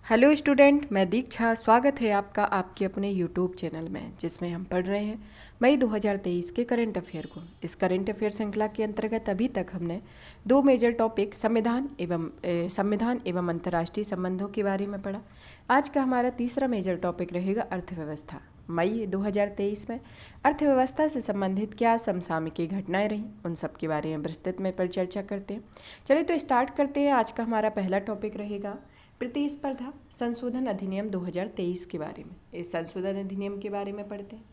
Hello student, मैं दीक्षा। स्वागत है आपका आपके अपने यूट्यूब चैनल में, जिसमें हम पढ़ रहे हैं मई 2023 के करंट अफेयर को। इस करंट अफेयर श्रृंखला के अंतर्गत अभी तक हमने दो मेजर टॉपिक संविधान एवं अंतर्राष्ट्रीय संबंधों के बारे में पढ़ा। आज का हमारा तीसरा मेजर टॉपिक रहेगा अर्थव्यवस्था। मई 2023 में अर्थव्यवस्था से संबंधित क्या समसामयिक घटनाएं रहीं, उन सब के बारे में विस्तृत में पर चर्चा करते हैं। चलिए तो स्टार्ट करते हैं। आज का हमारा पहला टॉपिक रहेगा प्रतिस्पर्धा संशोधन अधिनियम 2023 के बारे में। इस संशोधन अधिनियम के बारे में पढ़ते हैं।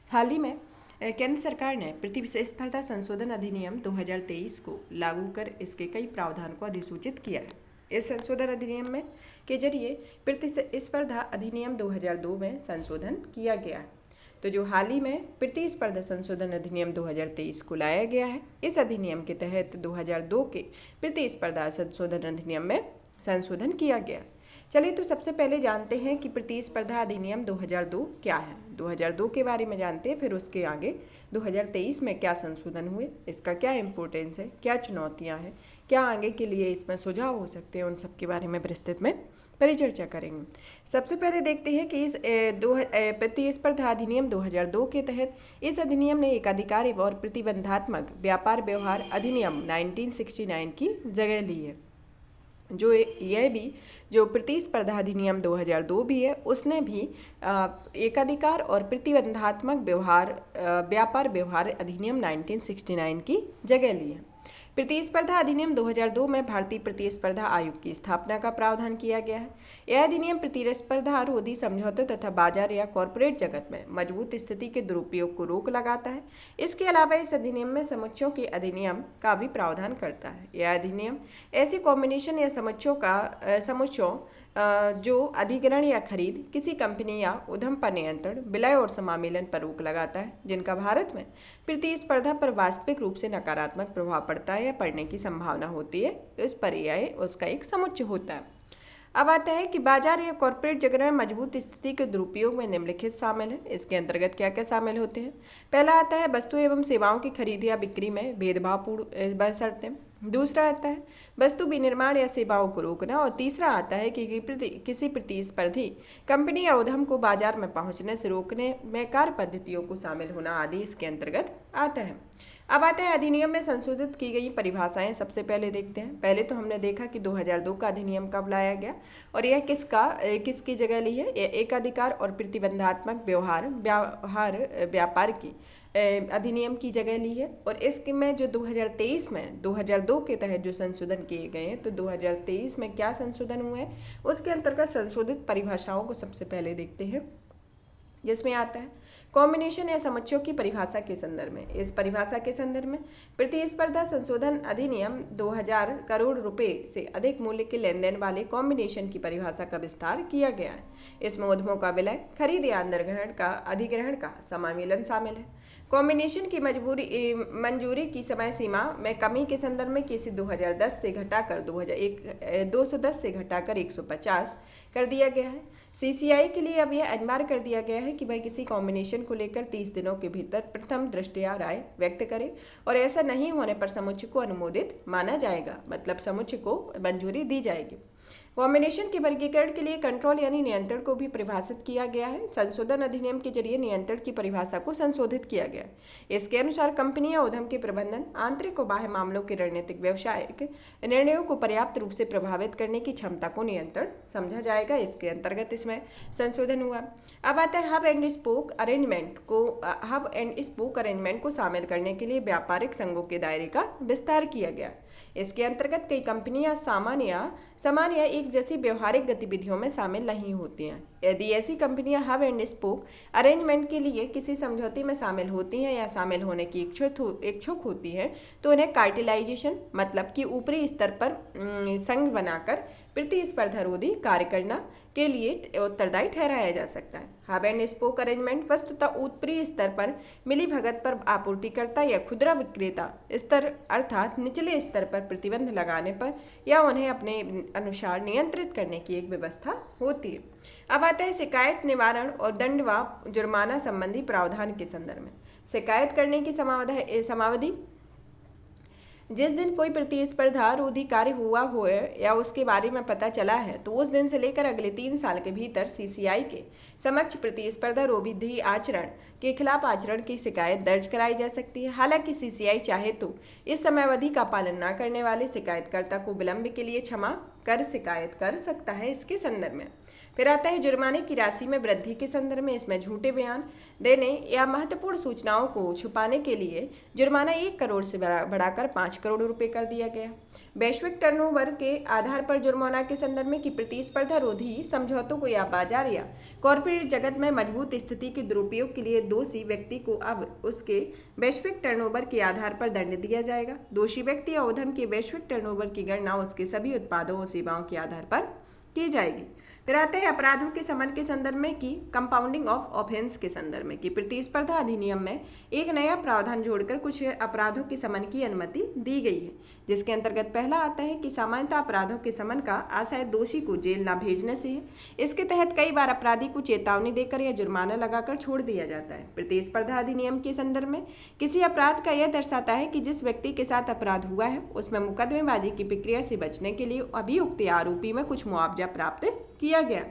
हाल ही में केंद्र सरकार ने प्रतिस्पर्धा संशोधन अधिनियम 2023 को लागू कर इसके कई प्रावधान को अधिसूचित किया है। इस संशोधन अधिनियम में के जरिए प्रतिस्पर्धा अधिनियम 2002 में संशोधन किया गया है। तो जो हाल ही में प्रतिस्पर्धा संशोधन अधिनियम 2023 को लाया गया है, इस अधिनियम के तहत 2002 के प्रतिस्पर्धा संशोधन अधिनियम में संशोधन किया गया। चलिए तो सबसे पहले जानते हैं कि प्रतिस्पर्धा अधिनियम 2002 क्या है। 2002 के बारे में जानते हैं, फिर उसके आगे 2023 में क्या संशोधन हुए, इसका क्या इम्पोर्टेंस है, क्या चुनौतियां हैं, क्या आगे के लिए इसमें सुझाव हो सकते हैं, उन सब के बारे में विस्तृत में परिचर्चा करेंगे। सबसे पहले देखते हैं कि इस प्रतिस्पर्धा अधिनियम 2002 के तहत इस अधिनियम ने एकाधिकार और प्रतिबंधात्मक व्यापार व्यवहार अधिनियम 1969 की जगह ली है। जो प्रतिस्पर्धा अधिनियम 2002 भी है, उसने भी एकाधिकार और प्रतिबंधात्मक व्यापार व्यवहार अधिनियम 1969 की जगह ली है। प्रतिस्पर्धा अधिनियम 2002 में भारतीय प्रतिस्पर्धा आयोग की स्थापना का प्रावधान किया गया है। यह अधिनियम प्रतिस्पर्धा रोधी समझौते तथा बाजार या कॉरपोरेट जगत में मजबूत स्थिति के दुरुपयोग को रोक लगाता है। इसके अलावा इस अधिनियम में समुच्चयों के अधिनियम का भी प्रावधान करता है। यह अधिनियम ऐसी कॉम्बिनेशन या समुच्चयों जो अधिग्रहण या खरीद, किसी कंपनी या उद्यम पर नियंत्रण, विलय और समामेलन पर रोक लगाता है, जिनका भारत में प्रतिस्पर्धा पर वास्तविक रूप से नकारात्मक प्रभाव पड़ता है या पड़ने की संभावना होती है, इस पर यह उसका एक समुच्चय होता है। अब आता है कि बाजार या कॉरपोरेट जगत में मजबूत स्थिति के दुरुपयोग में निम्नलिखित शामिल है। इसके अंतर्गत क्या क्या शामिल होते हैं। पहला आता है वस्तु एवं सेवाओं की खरीद या बिक्री में भेदभावपूर्ण बशर्तें। दूसरा आता है वस्तु विनिर्माण या सेवाओं को रोकना। और तीसरा आता है कि किसी प्रतिस्पर्धी कंपनी या उद्यम को बाजार में पहुंचने से रोकने में कार्य पद्धतियों को शामिल होना आदि इसके अंतर्गत आता है। अब आते हैं अधिनियम में संशोधित की गई परिभाषाएं। सबसे पहले देखते हैं। पहले तो हमने देखा कि 2002 का अधिनियम कब लाया गया और यह किसकी जगह ली है। एकाधिकार और प्रतिबंधात्मक व्यापार की अधिनियम की जगह ली है। और इसमें जो 2023 में 2002 के तहत जो संशोधन किए गए हैं, तो 2023 में क्या संशोधन हुए हैं, उसके अंतर्गत संशोधित परिभाषाओं को सबसे पहले देखते हैं, जिसमें आता है कॉम्बिनेशन या समुच्चयों की परिभाषा के संदर्भ में। इस परिभाषा के संदर्भ में प्रतिस्पर्धा संशोधन अधिनियम 2000 करोड़ रुपए से अधिक मूल्य के लेन देन वाले कॉम्बिनेशन की परिभाषा का विस्तार किया गया है। इसमें उद्यमों का विलय, खरीद या अधिग्रहण का समामेलन शामिल है। कॉम्बिनेशन की मंजूरी की समय सीमा में कमी के संदर्भ में किसी 210 से घटाकर 150 कर दिया गया है। सीसीआई के लिए अब यह अनिवार्य कर दिया गया है कि वह किसी कॉम्बिनेशन को लेकर 30 दिनों के भीतर प्रथम दृष्टया राय व्यक्त करे, और ऐसा नहीं होने पर समुच्चय को अनुमोदित माना जाएगा, मतलब समुच्चय को मंजूरी दी जाएगी। कॉम्बिनेशन के वर्गीकरण के लिए कंट्रोल यानी नियंत्रण को भी परिभाषित किया गया है। संशोधन अधिनियम के जरिए नियंत्रण की परिभाषा को संशोधित किया गया है। इसके अनुसार कंपनी या उद्यम के प्रबंधन, आंतरिक और बाह्य मामलों के रणनीतिक व्यवसायिक निर्णयों को पर्याप्त रूप से प्रभावित करने की क्षमता को नियंत्रण समझा जाएगा। इसके अंतर्गत इसमें संशोधन हुआ। अब आता है हब एंड स्पोक अरेंजमेंट को शामिल करने के लिए व्यापारिक संघों के दायरे का विस्तार किया गया। इसके अंतर्गत कई कंपनियां सामान्य एक जैसी व्यवहारिक गतिविधियों में शामिल नहीं होती हैं। यदि ऐसी कंपनियां हब एंड स्पोक अरेंजमेंट के लिए किसी समझौते में शामिल होती हैं या शामिल होने की इच्छुक होती हैं, तो उन्हें कार्टेलाइजेशन मतलब कि ऊपरी स्तर पर संघ बनाकर प्रतिस्पर्धा रोधी कार्य करना के लिए उत्तरदायी ठहराया जा सकता है। हब एंड स्पोक अरेंजमेंट वस्तुतः ऊपरी स्तर पर मिलीभगत पर आपूर्तिकर्ता या खुदरा विक्रेता स्तर अर्थात निचले स्तर पर प्रतिबंध लगाने पर या उन्हें अपने अनुसार नियंत्रित करने की एक व्यवस्था होती है। अब आता है शिकायत निवारण और दंड व जुर्माना संबंधी प्रावधान के संदर्भ में। शिकायत करने की समावधि जिस दिन कोई प्रतिस्पर्धा रोधी कार्य हुआ हो या उसके बारे में पता चला है तो उस दिन से लेकर अगले 3 साल के भीतर सीसीआई के समक्ष प्रतिस्पर्धा रोधी आचरण के खिलाफ आचरण की शिकायत दर्ज कराई जा सकती है। हालांकि सीसीआई चाहे तो इस समयावधि का पालन न करने वाले शिकायतकर्ता को विलंब के लिए क्षमा कर शिकायत कर सकता है। इसके संदर्भ में फिर आता है जुर्माने की राशि में वृद्धि के संदर्भ में। इसमें झूठे बयान देने या महत्वपूर्ण सूचनाओं को छुपाने के लिए जुर्माना 1 करोड़ से बढ़ाकर 5 करोड़ रुपए कर दिया गया। वैश्विक टर्नओवर के आधार पर जुर्माना के संदर्भ में कि प्रतिस्पर्धा रोधी समझौतों को या बाजार या कॉर्पोरेट जगत में मजबूत स्थिति के दुरुपयोग के लिए दोषी व्यक्ति को अब उसके वैश्विक टर्नओवर के आधार पर दंड दिया जाएगा। दोषी व्यक्ति या उद्यम के वैश्विक टर्नओवर की गणना उसके सभी उत्पादों और सेवाओं के आधार पर की जाएगी। फिर आते हैं अपराधों के समन के संदर्भ में कि कंपाउंडिंग ऑफ ऑफेंस के संदर्भ में कि प्रतिस्पर्धा अधिनियम में एक नया प्रावधान जोड़कर कुछ अपराधों के समन की अनुमति दी गई है, जिसके अंतर्गत पहला आता है कि सामान्यतः अपराधों के समन का आशय दोषी को जेल न भेजने से है। इसके तहत कई बार अपराधी को चेतावनी देकर या जुर्माना लगाकर छोड़ दिया जाता है। प्रतिस्पर्धा अधिनियम के संदर्भ में किसी अपराध का यह दर्शाता है कि जिस व्यक्ति के साथ अपराध हुआ है उसमें मुकदमेबाजी की प्रक्रिया से बचने के लिए अभियुक्त या आरोपी में कुछ मुआवजा प्राप्त किया गया।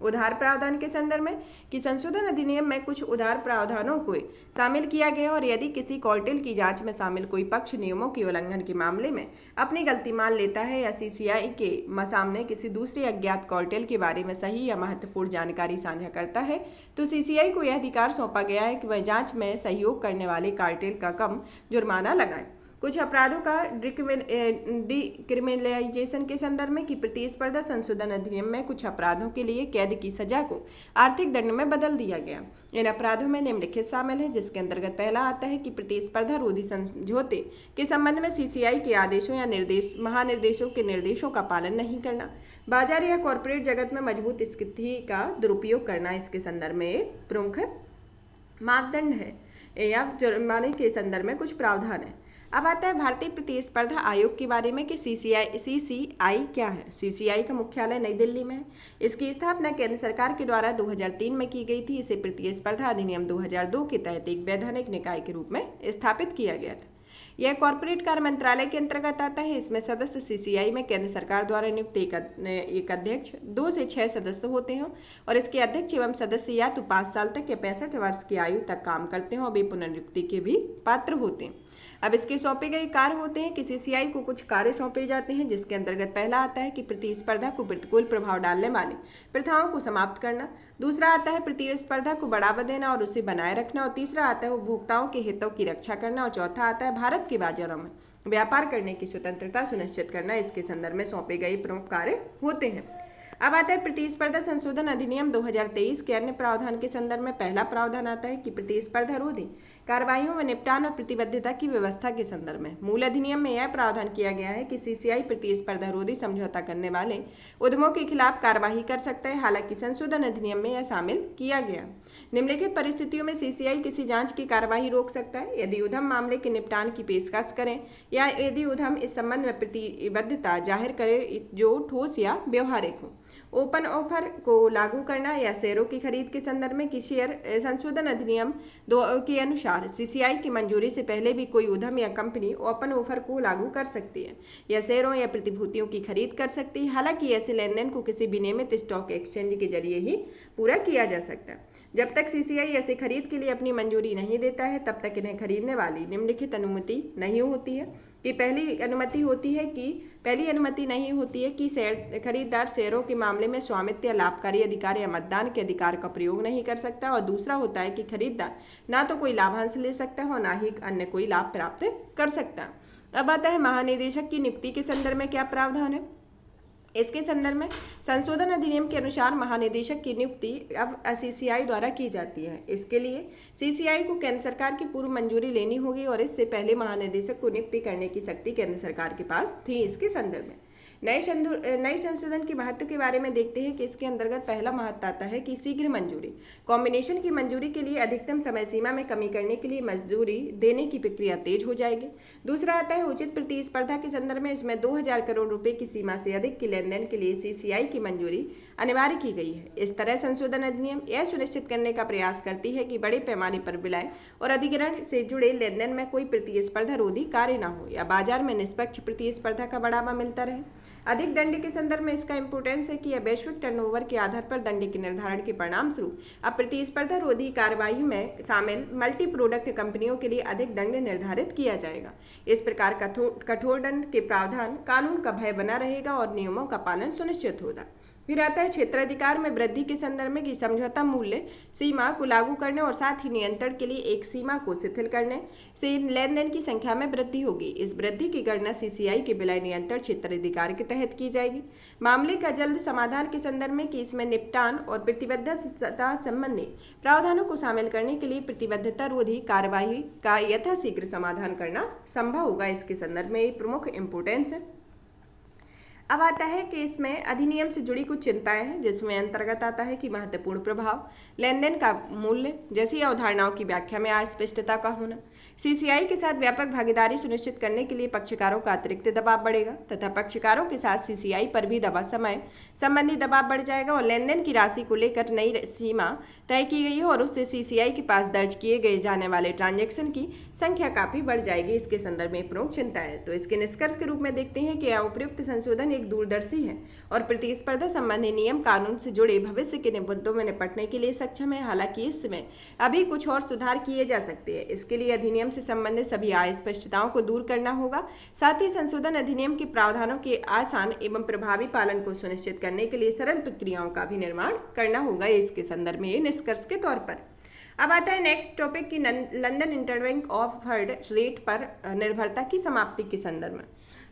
उधार प्रावधान के संदर्भ में कि संशोधन अधिनियम में कुछ उधार प्रावधानों को शामिल किया गया और यदि किसी कॉर्टेल की जांच में शामिल कोई पक्ष नियमों के उल्लंघन के मामले में अपनी गलती मान लेता है या सीसीआई के सामने किसी दूसरे अज्ञात कॉर्टेल के बारे में सही या महत्वपूर्ण जानकारी साझा करता है तो सीसीआई को यह अधिकार सौंपा गया है कि वह जांच में सहयोग करने वाले कार्टेल का कम जुर्माना लगाए। कुछ अपराधों का डिक्रिमिनलाइजेशन के संदर्भ में कि प्रतिस्पर्धा संशोधन अधिनियम में कुछ अपराधों के लिए कैद की सजा को आर्थिक दंड में बदल दिया गया। इन अपराधों में निम्नलिखित शामिल है, जिसके अंतर्गत पहला आता है कि प्रतिस्पर्धा रोधी समझौते के संबंध में सीसीआई के आदेशों या महानिर्देशों के निर्देशों का पालन नहीं करना, बाजार या कॉर्पोरेट जगत में मजबूत स्थिति का दुरुपयोग करना इसके संदर्भ में एक प्रमुख मापदंड है या जुर्माने के संदर्भ में कुछ प्रावधान है। अब आता है भारतीय प्रतिस्पर्धा आयोग के बारे में कि सीसीआई क्या है। सीसीआई का मुख्यालय नई दिल्ली में है। इसकी स्थापना केंद्र सरकार के द्वारा 2003 में की गई थी। इसे प्रतिस्पर्धा अधिनियम 2002 के तहत एक वैधानिक निकाय के रूप में स्थापित किया गया था। यह कॉर्पोरेट कार्य मंत्रालय के अंतर्गत आता है। इसमें सदस्य सीसीआई में केंद्र सरकार द्वारा नियुक्त एक अध्यक्ष 2 से 6 सदस्य होते हैं और इसके अध्यक्ष एवं सदस्य या तो 5 साल तक या 65 वर्ष की आयु तक काम करते हैं और वे पुनर्नियुक्ति के भी पात्र होते हैं। अब इसके सौंपे गए कार्य होते हैं कि सीसीआई को कुछ कार्य सौंपे जाते हैं, जिसके अंतर्गत पहला आता है कि प्रतिस्पर्धा को प्रतिकूल प्रभाव डालने वाली प्रथाओं को समाप्त करना, दूसरा आता है प्रतिस्पर्धा को बढ़ावा देना और उसे बनाए रखना, और तीसरा आता है उपभोक्ताओं के हितों की रक्षा करना, और चौथा आता है भारत के बाजारों में व्यापार करने की स्वतंत्रता सुनिश्चित करना। इसके संदर्भ में सौंपे गए प्रमुख कार्य होते हैं। अब आता है प्रतिस्पर्धा संशोधन अधिनियम 2023 के अन्य प्रावधान के संदर्भ में पहला प्रावधान आता है कि प्रतिस्पर्धा रोधी कार्रवाइयों में निपटान और प्रतिबद्धता की व्यवस्था के संदर्भ में मूल अधिनियम में यह प्रावधान किया गया है कि सीसीआई प्रतिस्पर्धा रोधी समझौता करने वाले उद्यमों के खिलाफ कार्यवाही कर सकता है। हालांकि संशोधन अधिनियम में यह शामिल किया गया। निम्नलिखित परिस्थितियों में सीसीआई किसी जांच की कार्यवाही रोक सकता है यदि उद्यम मामले के निपटान की पेशकश करें या यदि उद्यम इस संबंध में प्रतिबद्धता जाहिर करे जो ठोस या व्यवहारिक हो। ओपन ऑफर को लागू करना या शेयरों की खरीद के संदर्भ में कि शेयर संशोधन अधिनियम 2 के अनुसार सीसीआई की मंजूरी से पहले भी कोई उद्यम या कंपनी ओपन ऑफर को लागू कर सकती है या शेयरों या प्रतिभूतियों की खरीद कर सकती है। हालांकि ऐसे लेनदेन को किसी विनियमित स्टॉक एक्सचेंज के जरिए ही पूरा किया जा सकता है। जब तक सीसीआई ऐसे खरीद के लिए अपनी मंजूरी नहीं देता है तब तक इन्हें खरीदने वाली निम्नलिखित अनुमति नहीं होती है कि पहली अनुमति नहीं होती है कि खरीदार शेयरों के मामले में स्वामित्व या लाभकारी अधिकार या मतदान के अधिकार का प्रयोग नहीं कर सकता, और दूसरा होता है कि खरीदार ना तो कोई लाभांश ले सकता है और ना ही अन्य कोई लाभ प्राप्त कर सकता है। अब आता है महानिदेशक की नियुक्ति के संदर्भ में क्या प्रावधान है। इसके संदर्भ में संशोधन अधिनियम के अनुसार महानिदेशक की नियुक्ति अब सीसीआई द्वारा की जाती है। इसके लिए सीसीआई को केंद्र सरकार की पूर्व मंजूरी लेनी होगी और इससे पहले महानिदेशक को नियुक्ति करने की शक्ति केंद्र सरकार के पास थी। इसके संदर्भ में नए संशोधन के महत्व के बारे में देखते हैं कि इसके अंतर्गत पहला महत्व आता है कि शीघ्र मंजूरी। कॉम्बिनेशन की मंजूरी के लिए अधिकतम समय सीमा में कमी करने के लिए मंजूरी देने की प्रक्रिया तेज हो जाएगी। दूसरा आता है उचित प्रतिस्पर्धा के संदर्भ में इसमें 2000 करोड़ रुपए की सीमा से अधिक के लेन देन के लिए सीसीआई की मंजूरी अनिवार्य की गई है। इस तरह संशोधन अधिनियम यह सुनिश्चित करने का प्रयास करती है कि बड़े पैमाने पर विलय और अधिग्रहण से जुड़े लेन देन में कोई प्रतिस्पर्धा रोधी कार्य न हो या बाजार में निष्पक्ष प्रतिस्पर्धा का बढ़ावा मिलता रहे। अधिक दंड के संदर्भ में इसका इंपोर्टेंस है कि यह वैश्विक टर्नओवर के आधार पर दंड के निर्धारण के परिणाम स्वरूप अब प्रतिस्पर्धा रोधी कार्यवाही में शामिल मल्टी प्रोडक्ट कंपनियों के लिए अधिक दंड निर्धारित किया जाएगा। इस प्रकार कठोर दंड के प्रावधान कानून का भय बना रहेगा और नियमों का पालन सुनिश्चित होगा। फिर आता है क्षेत्राधिकार में वृद्धि के संदर्भ में कि समझौता मूल्य सीमा को लागू करने और साथ ही नियंत्रण के लिए एक सीमा को शिथिल करने से लेन देन की संख्या में वृद्धि होगी। इस वृद्धि की गणना सीसीआई के विलय नियंत्रण क्षेत्राधिकार के तहत की जाएगी। मामले का जल्द समाधान के संदर्भ में कि इसमें निपटान और प्रतिबद्धता संबंधी प्रावधानों को शामिल करने के लिए प्रतिबद्धता रोधी कार्यवाही का यथाशीघ्र समाधान करना संभव होगा। इसके संदर्भ में एक प्रमुख इंपोर्टेंस है। अब आता है कि इसमें अधिनियम से जुड़ी कुछ चिंताएं हैं, जिसमें अंतर्गत आता है कि महत्वपूर्ण प्रभाव, लेन देन का मूल्य जैसी अवधारणाओं की व्याख्या में अस्पष्टता का होना, सीसीआई के साथ व्यापक भागीदारी सुनिश्चित करने के लिए पक्षकारों का अतिरिक्त दबाव बढ़ेगा तथा पक्षकारों के साथ सीसीआई पर भी समय संबंधी दबाव बढ़ जाएगा और लेन देन की राशि को लेकर नई सीमा तय की गई है और उससे सीसीआई के पास दर्ज किए गए जाने वाले ट्रांजैक्शन की संख्या काफी बढ़ जाएगी। इसके संदर्भ में प्रमुख चिंता है। तो इसके निष्कर्ष के रूप में देखते हैं कि उपयुक्त संशोधन एक दूरदर्शी है और प्रतिस्पर्धा संबंधी नियम कानून से जुड़े भविष्य के मुद्दों में निपटने के लिए सक्षम है। हालांकि इसमें अभी कुछ और सुधार किए जा सकते हैं। इसके लिए अधिनियम से संबंधित सभी अस्पष्टताओं को दूर करना होगा। साथ ही संशोधन अधिनियम के प्रावधानों के आसान एवं प्रभावी पालन को सुनिश्चित करने के लिए सरल प्रक्रियाओं का भी निर्माण करना होगा। इसके संदर्भ में ये निष्कर्ष के तौर पर। अब आता है नेक्स्ट टॉपिक की लंदन इंटरबैंक ऑफर्ड रेट पर निर्भरता की समाप्ति के संदर्भ में।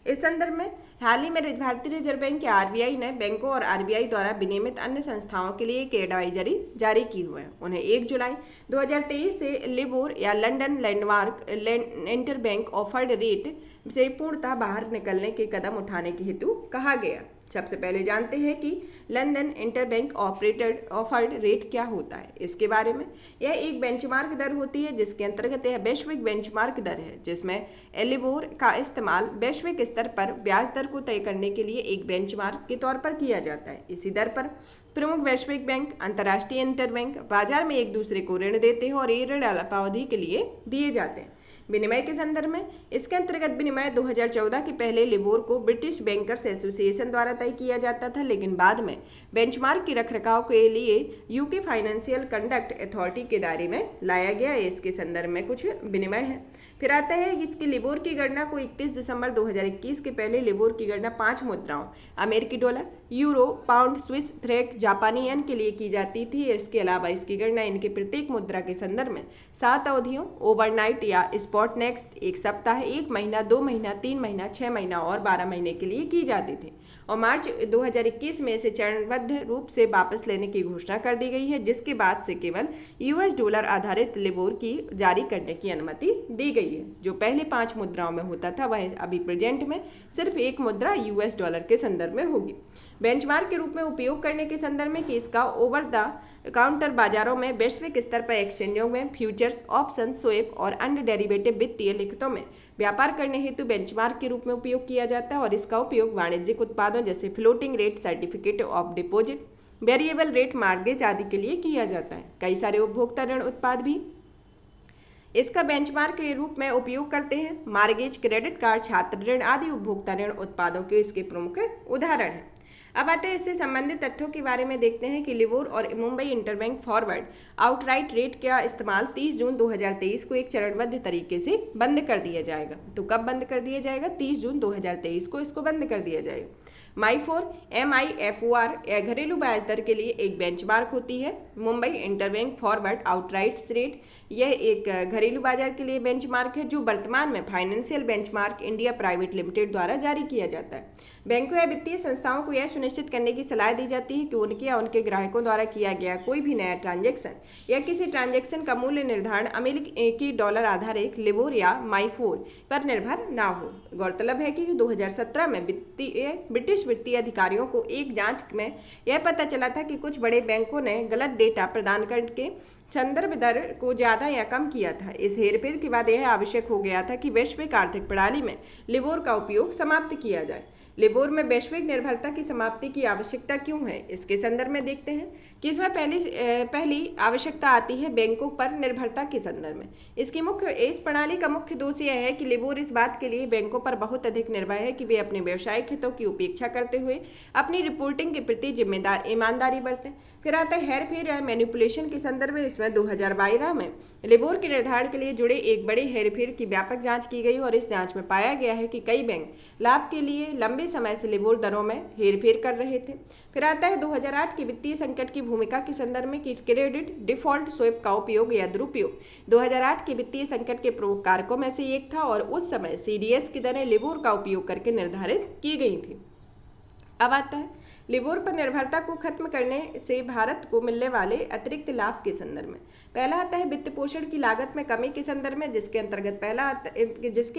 इस संदर्भ में हाल ही में भारतीय रिजर्व बैंक या आरबीआई ने बैंकों और आरबीआई द्वारा विनियमित अन्य संस्थाओं के लिए एक एडवाइजरी जारी की हुई है। उन्हें 1 जुलाई 2023 से लिबोर या London landmark interbank offered rate से पूर्णतः बाहर निकलने के कदम उठाने के हेतु कहा गया। सबसे पहले जानते हैं कि लंदन इंटरबैंक ऑफर्ड रेट क्या होता है। इसके बारे में यह एक बेंचमार्क दर होती है, जिसके अंतर्गत यह वैश्विक बेंचमार्क दर है, जिसमें एलिबोर का इस्तेमाल वैश्विक स्तर पर ब्याज दर को तय करने के लिए एक बेंचमार्क के तौर पर किया जाता है। इसी दर पर प्रमुख वैश्विक बैंक, अंतर्राष्ट्रीय इंटरबैंक बाजार में एक दूसरे को ऋण देते हैं और ये ऋण अल्पावधि के लिए दिए जाते हैं। विनिमय के संदर्भ में इसके अंतर्गत विनिमय 2014 के पहले लिबोर को ब्रिटिश बैंकर्स एसोसिएशन द्वारा तय किया जाता था, लेकिन बाद में बेंचमार्क की रखरखाव के लिए यूके फाइनेंशियल कंडक्ट अथॉरिटी के दायरे में लाया गया। इसके संदर्भ में कुछ विनिमय है। फिर आता है कि इसकी लिबोर की गणना को 31 दिसंबर 2021 के पहले लिबोर की गणना 5 मुद्राओं अमेरिकी dollar, euro, pound, Swiss franc, जापानी येन के लिए की जाती थी। इसके अलावा इसकी गणना इनके प्रत्येक मुद्रा के संदर्भ में 7 अवधियों, ओवरनाइट या स्पॉट नेक्स्ट, 1 सप्ताह, 1 महीना, 2 महीना, 3 महीना, 6 महीना और 12 महीने के लिए की जाती थी और मार्च 2021 में इसे चरणबद्ध रूप से वापस लेने की घोषणा कर दी गई है, जिसके बाद से केवल यूएस डॉलर आधारित लिबोर की जारी करने की अनुमति दी गई है। जो पहले 5 मुद्राओं में होता था वह अभी प्रेजेंट में सिर्फ 1 मुद्रा यूएस डॉलर के संदर्भ में होगी। बेंचमार्क के रूप में उपयोग करने के संदर्भ में कि इसका ओवर द काउंटर बाजारों में वैश्विक स्तर पर एक्सचेंजों में फ्यूचर्स, ऑप्शन, स्वैप और अन्य डेरिवेटिव वित्तीय लिखतों में व्यापार करने हेतु बेंचमार्क के रूप में उपयोग किया जाता है और इसका उपयोग वाणिज्यिक उत्पादों जैसे floating rate certificate of deposit, variable rate mortgage आदि के लिए किया जाता है। कई सारे उपभोक्ता ऋण उत्पाद भी इसका बेंचमार्क के रूप में उपयोग करते हैं। मार्गेज, क्रेडिट कार्ड, छात्र ऋण आदि उपभोक्ता ऋण उत्पादों के इसके प्रमुख उदाहरण हैं। अब आते हैं इससे संबंधित तथ्यों के बारे में देखते हैं कि लिबोर और Mumbai interbank forward outright rate का इस्तेमाल 30 जून 2023 को एक चरणबद्ध तरीके से बंद कर दिया जाएगा। तो कब बंद कर दिया जाएगा? 30 जून 2023 को इसको बंद कर दिया जाएगा। MIFOR या घरेलू ब्याज दर के लिए एक बेंचमार्क होती है। Mumbai interbank forward outright rate यह एक घरेलू बाजार के लिए बेंचमार्क है जो वर्तमान में financial benchmark India private limited द्वारा जारी किया जाता है। बैंकों या वित्तीय संस्थाओं को यह सुनिश्चित करने की सलाह दी जाती है कि उनके या उनके ग्राहकों द्वारा किया गया कोई भी नया ट्रांजैक्शन या किसी ट्रांजैक्शन का मूल्य निर्धारण अमेरिकी डॉलर आधारित लिबोर या माइफोर पर निर्भर ना हो। गौरतलब है कि 2017 में ब्रिटिश वित्तीय अधिकारियों को एक जांच में यह पता चला था कि कुछ बड़े बैंकों ने गलत डेटा प्रदान करके संदर्भ दर को ज़्यादा या कम किया था। इस हेरफेर के बाद यह आवश्यक हो गया था कि वैश्विक आर्थिक प्रणाली में लिबोर का उपयोग समाप्त किया जाए। लिबोर में वैश्विक निर्भरता की समाप्ति की आवश्यकता क्यों है, इसके संदर्भ में देखते हैं कि इसमें पहली आवश्यकता आती है बैंकों पर निर्भरता के संदर्भ में। इस प्रणाली का मुख्य दोष यह है कि लिबोर इस बात के लिए बैंकों पर बहुत अधिक निर्भर है कि वे अपने व्यवसायिक हितों की उपेक्षा करते हुए अपनी रिपोर्टिंग के प्रति ईमानदारी बरतें। फिर आता है हेरफेर या मैनिपुलेशन के संदर्भ में। इसमें 2012 में लिबोर के निर्धारण के लिए जुड़े एक बड़े हेरफेर की व्यापक जांच की गई और इस जांच में पाया गया है कि कई बैंक लाभ के लिए लंबे समय से लिबोर दरों में हेरफेर कर रहे थे। फिर आता है 2008 के वित्तीय संकट की भूमिका के संदर्भ में कि क्रेडिट डिफॉल्ट स्वैप का उपयोग या दुरुपयोग 2008 के वित्तीय संकट के प्रमुख कारकों में से एक था और उस समय सीडीएस की दरें लिबोर का उपयोग करके निर्धारित की गई थी। अब आता है लिबोर पर निर्भरता को खत्म करने से भारत को मिलने वाले अतिरिक्त लाभ के संदर्भ में। पहला आता है वित्त पोषण की लागत में कमी के संदर्भ में, जिसके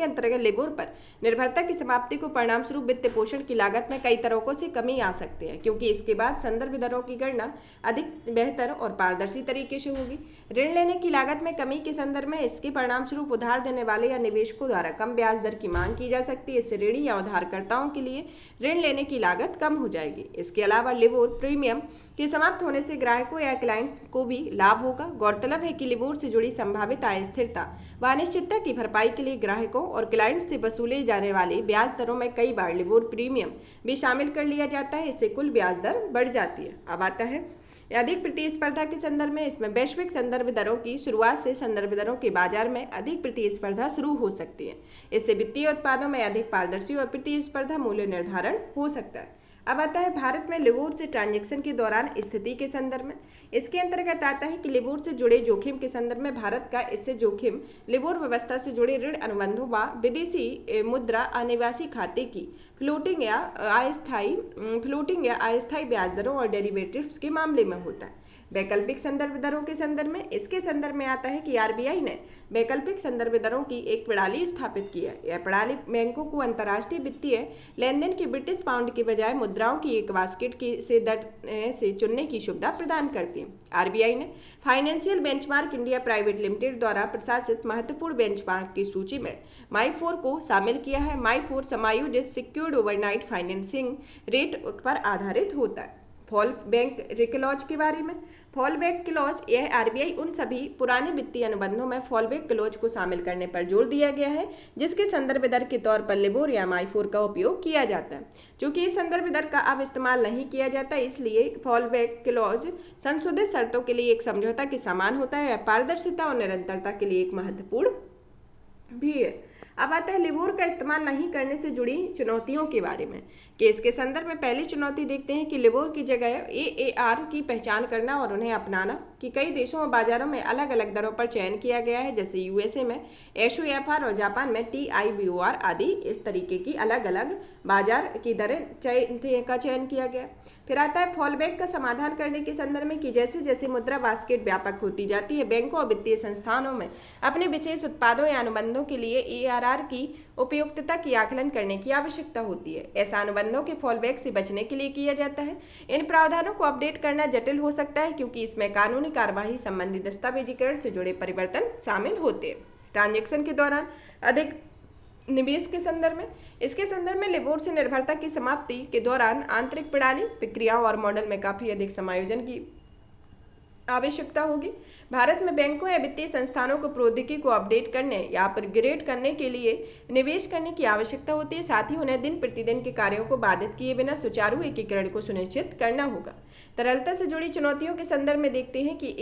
अंतर्गत लिबोर पर निर्भरता की समाप्ति को परिणाम स्वरूप वित्त पोषण की लागत में कई तरीकों से कमी आ सकती है, क्योंकि इसके बाद संदर्भ दरों की गणना अधिक बेहतर और पारदर्शी तरीके से होगी। ऋण लेने की लागत में कमी के संदर्भ में इसके परिणाम स्वरूप उधार देने वाले या निवेशकों द्वारा कम ब्याज दर की मांग की जा सकती है। इससे ऋणी या उधारकर्ताओं के लिए ऋण लेने की लागत कम हो जाएगी। इसके अलावा लिबोर प्रीमियम के समाप्त होने से ग्राहकों या क्लाइंट्स को भी लाभ होगा। गौरतलब है कि लिबोर से जुड़ी संभावित अस्थिरता व अनिश्चितता की भरपाई के लिए ग्राहकों और क्लाइंट्स से वसूले जाने वाले ब्याज दरों में कई बार लिबोर प्रीमियम भी शामिल कर लिया जाता है। इससे कुल ब्याज दर बढ़ जाती है। अब आता है अधिक प्रतिस्पर्धा के संदर्भ में। इसमें वैश्विक संदर्भ दरों की शुरुआत से संदर्भ दरों के बाजार में अधिक प्रतिस्पर्धा शुरू हो सकती है। इससे वित्तीय उत्पादों में अधिक पारदर्शी और प्रतिस्पर्धा मूल्य निर्धारण हो सकता है। अब आता है भारत में लिबोर से ट्रांजैक्शन के दौरान स्थिति के संदर्भ में। इसके अंतर्गत आता है कि लिबोर से जुड़े जोखिम के संदर्भ में भारत का इससे जोखिम लिबोर व्यवस्था से जुड़े ऋण अनुबंधों व विदेशी मुद्रा अनिवासी खाते की फ्लोटिंग या अस्थायी ब्याज दरों और डेरिवेटिव्स के मामले में होता है। वैकल्पिक संदर्भ दरों के संदर्भ में इसके संदर्भ में आता है कि आरबीआई ने वैकल्पिक संदर्भ दरों की एक प्रणाली स्थापित की है। यह प्रणाली बैंकों को अंतर्राष्ट्रीय वित्तीय लेनदेन की ब्रिटिश पाउंड के बजाय मुद्राओं की एक बास्केट की से चुनने की सुविधा प्रदान करती है। आरबीआई ने financial benchmark India private limited द्वारा प्रशासित महत्वपूर्ण बेंचमार्क की सूची में माई4 को शामिल किया है। माई4 समायोजित सिक्योर्ड ओवरनाइट फाइनेंसिंग रेट पर आधारित होता है। फॉल बैंक क्लॉज के बारे में। फॉल बैक क्लॉज, यह आरबीआई उन सभी पुराने वित्तीय अनुबंधों में फॉल बैक क्लॉज को शामिल करने पर जोर दिया गया है जिसके संदर्भ दर के तौर पर लिबोर या माई4 का उपयोग किया जाता है। क्योंकि इस संदर्भ दर का अब इस्तेमाल नहीं किया जाता, इसलिए फॉल बैक क्लॉज संशोधित शर्तों के लिए एक समझौता के समान होता है। पारदर्शिता और निरंतरता के लिए एक महत्वपूर्ण भी है। अब आता है लिबोर का इस्तेमाल नहीं करने से जुड़ी चुनौतियों के बारे में। केस के संदर्भ में पहली चुनौती देखते हैं कि लिबोर की जगह एएआर की पहचान करना और उन्हें अपनाना कि कई देशों और बाजारों में अलग अलग दरों पर चयन किया गया है, जैसे यूएसए में एसओएफआर और जापान में टीआईबीओआर आदि। इस तरीके की अलग अलग बाजार की दरें का चयन किया गया। फिर आता है फॉलबैक का समाधान करने के संदर्भ में कि जैसे जैसे मुद्रा बास्केट व्यापक होती जाती है, बैंकों और वित्तीय संस्थानों में अपने विशेष उत्पादों या अनुबंधों के लिए एआरआर की उपयुक्तता की आकलन करने की आवश्यकता होती है। ऐसा अनुबंधों के फॉलबैक से बचने के लिए किया जाता है। इन प्रावधानों को अपडेट करना जटिल हो सकता है क्योंकि इसमें कानूनी कार्यवाही संबंधी दस्तावेजीकरण से जुड़े परिवर्तन शामिल होते हैं। ट्रांजैक्शन के दौरान अधिक निवेश के संदर्भ में, इसके संदर्भ में लिबोर से निर्भरता की समाप्ति के दौरान आंतरिक प्रणाली, प्रक्रियाओं और मॉडल में काफी अधिक समायोजन की आवश्यकता होगी। भारत में बैंकों या वित्तीय संस्थानों को प्रौद्योगिकी को अपडेट करने या अपग्रेड करने के लिए निवेश करने की आवश्यकता होती है। साथ ही उन्हें दिन प्रतिदिन के कार्यों को बाधित किए बिना सुचारू एकीकरण को सुनिश्चित करना होगा। तरलता से जुड़ी चुनौतियों के संदर्भ में देखते हैं कि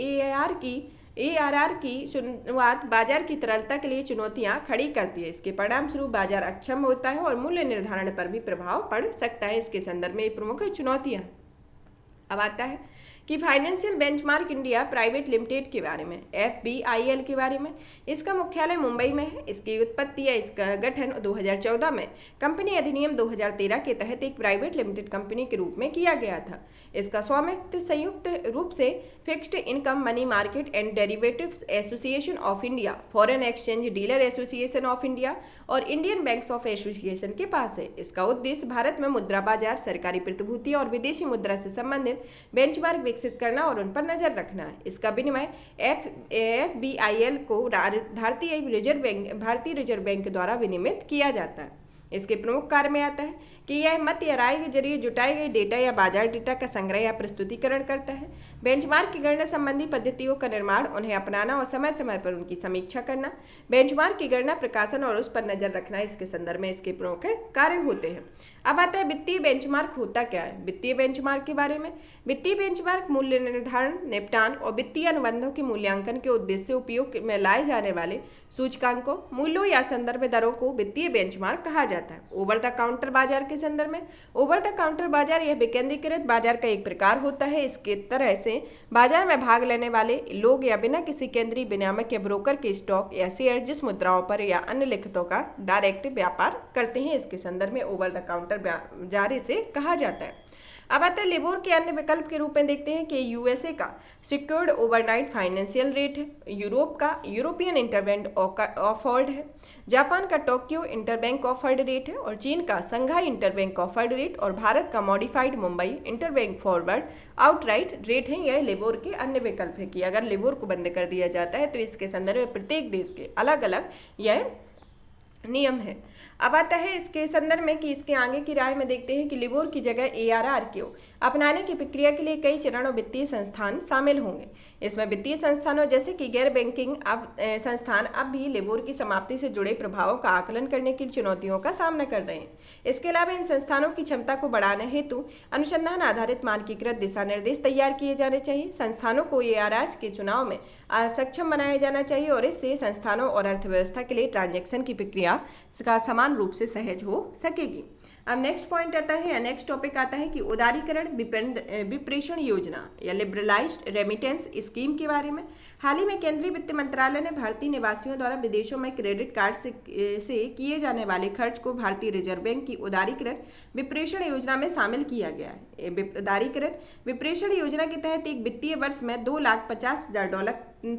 एआरआर की शुरुआत बाजार की तरलता के लिए चुनौतियां खड़ी करती है। इसके परिणाम स्वरूप बाजार अक्षम होता है और मूल्य निर्धारण पर भी प्रभाव पड़ सकता है। इसके संदर्भ में प्रमुख चुनौतियां। अब आता है कि financial benchmark India private limited के बारे में, FBIL के बारे में। इसका मुख्यालय मुंबई में है। इसकी उत्पत्ति या इसका गठन 2014 में कंपनी अधिनियम 2013 के तहत एक प्राइवेट लिमिटेड कंपनी के रूप में किया गया था। इसका स्वामित्व संयुक्त रूप से fixed income money market and derivatives association of India, foreign exchange dealer association of India और इंडियन बैंक्स ऑफ एसोसिएशन के पास है। इसका उद्देश्य भारत में मुद्रा बाजार, सरकारी प्रतिभूतियां और विदेशी मुद्रा से संबंधित बेंचमार्क विकसित करना और उन पर नजर रखना है। इसका विनिमय FBIL को भारतीय रिजर्व बैंक द्वारा विनियमित किया जाता है। इसके प्रमुख कार्य में आता है कि यह मत या राय के जरिए जुटाए गए डेटा या बाजार डेटा का संग्रह या प्रस्तुतिकरण करता है। बेंचमार्क की गणना संबंधी पद्धतियों का निर्माण, उन्हें अपनाना और समय समय पर उनकी समीक्षा करना। बेंचमार्क की गणना, प्रकाशन और उस पर नजर रखना इसके संदर्भ में इसके प्रमुख कार्य होते हैं। अब आता है वित्तीय बेंचमार्क होता क्या है। वित्तीय बेंचमार्क के बारे में, वित्तीय बेंचमार्क मूल्य निर्धारण, निपटान और वित्तीय अनुबंधों के मूल्यांकन के उद्देश्य से उपयोग में लाए जाने वाले सूचकांकों, मूल्यों या संदर्भ दरों को वित्तीय बेंचमार्क कहा जाता है। ओवर द काउंटर बाजार के संदर्भ में, ओवर द काउंटर बाजार यह विकेंद्रीकृत बाजार का एक प्रकार होता है। इसके तरह से बाजार में भाग लेने वाले लोग या बिना किसी केंद्रीय विनियामक या ब्रोकर के स्टॉक या शेयर जिस मुद्राओं पर या अन्य लिखितों का डायरेक्ट व्यापार करते हैं, इसके संदर्भ में ओवर द काउंटर बाजार इसे कहा जाता है। अब आता है लिबोर के अन्य विकल्प के रूप में देखते हैं कि यूएसए का सिक्योर्ड ओवरनाइट फाइनेंशियल रेट है, यूरोप का यूरोपियन इंटरबैंक ऑफर्ड है, जापान का टोक्यो इंटरबैंक ऑफर्ड रेट है और चीन का संघाई इंटरबैंक ऑफर्ड रेट और भारत का modified Mumbai interbank forward outright rate है। यह लिबोर के अन्य विकल्प है कि अगर लिबोर को बंद कर दिया जाता है तो इसके संदर्भ में प्रत्येक देश के अलग अलग यह नियम है। अब आता है इसके संदर्भ में कि इसके आगे की राय में देखते हैं कि लिबोर की जगह ARR को अपनाने की प्रक्रिया के लिए कई चरण और वित्तीय संस्थान शामिल होंगे। इसमें वित्तीय संस्थानों जैसे कि गैर बैंकिंग संस्थान अब भी लिबोर की समाप्ति से जुड़े प्रभावों का आकलन करने की चुनौतियों का सामना कर रहे हैं। इसके अलावा इन संस्थानों की क्षमता को बढ़ाने हेतु अनुसंधान आधारित मानकीकृत दिशा निर्देश तैयार किए जाने चाहिए। संस्थानों को ARR के चुनाव में सक्षम बनाया जाना चाहिए और इससे संस्थानों और अर्थव्यवस्था के लिए ट्रांजैक्शन की प्रक्रिया का समान रूप से सहज हो सकेगी। अब नेक्स्ट पॉइंट आता है, नेक्स्ट टॉपिक आता है कि उदारीकरण विप्रेषण योजना या लिबरलाइज्ड रेमिटेंस स्कीम के बारे में। हाल ही में केंद्रीय वित्त मंत्रालय ने भारतीय निवासियों द्वारा विदेशों में क्रेडिट कार्ड से किए जाने वाले खर्च को भारतीय रिजर्व बैंक की उदारीकृत विप्रेषण योजना में शामिल किया गया है। उदारीकृत विप्रेषण योजना के तहत एक वित्तीय वर्ष में $250,000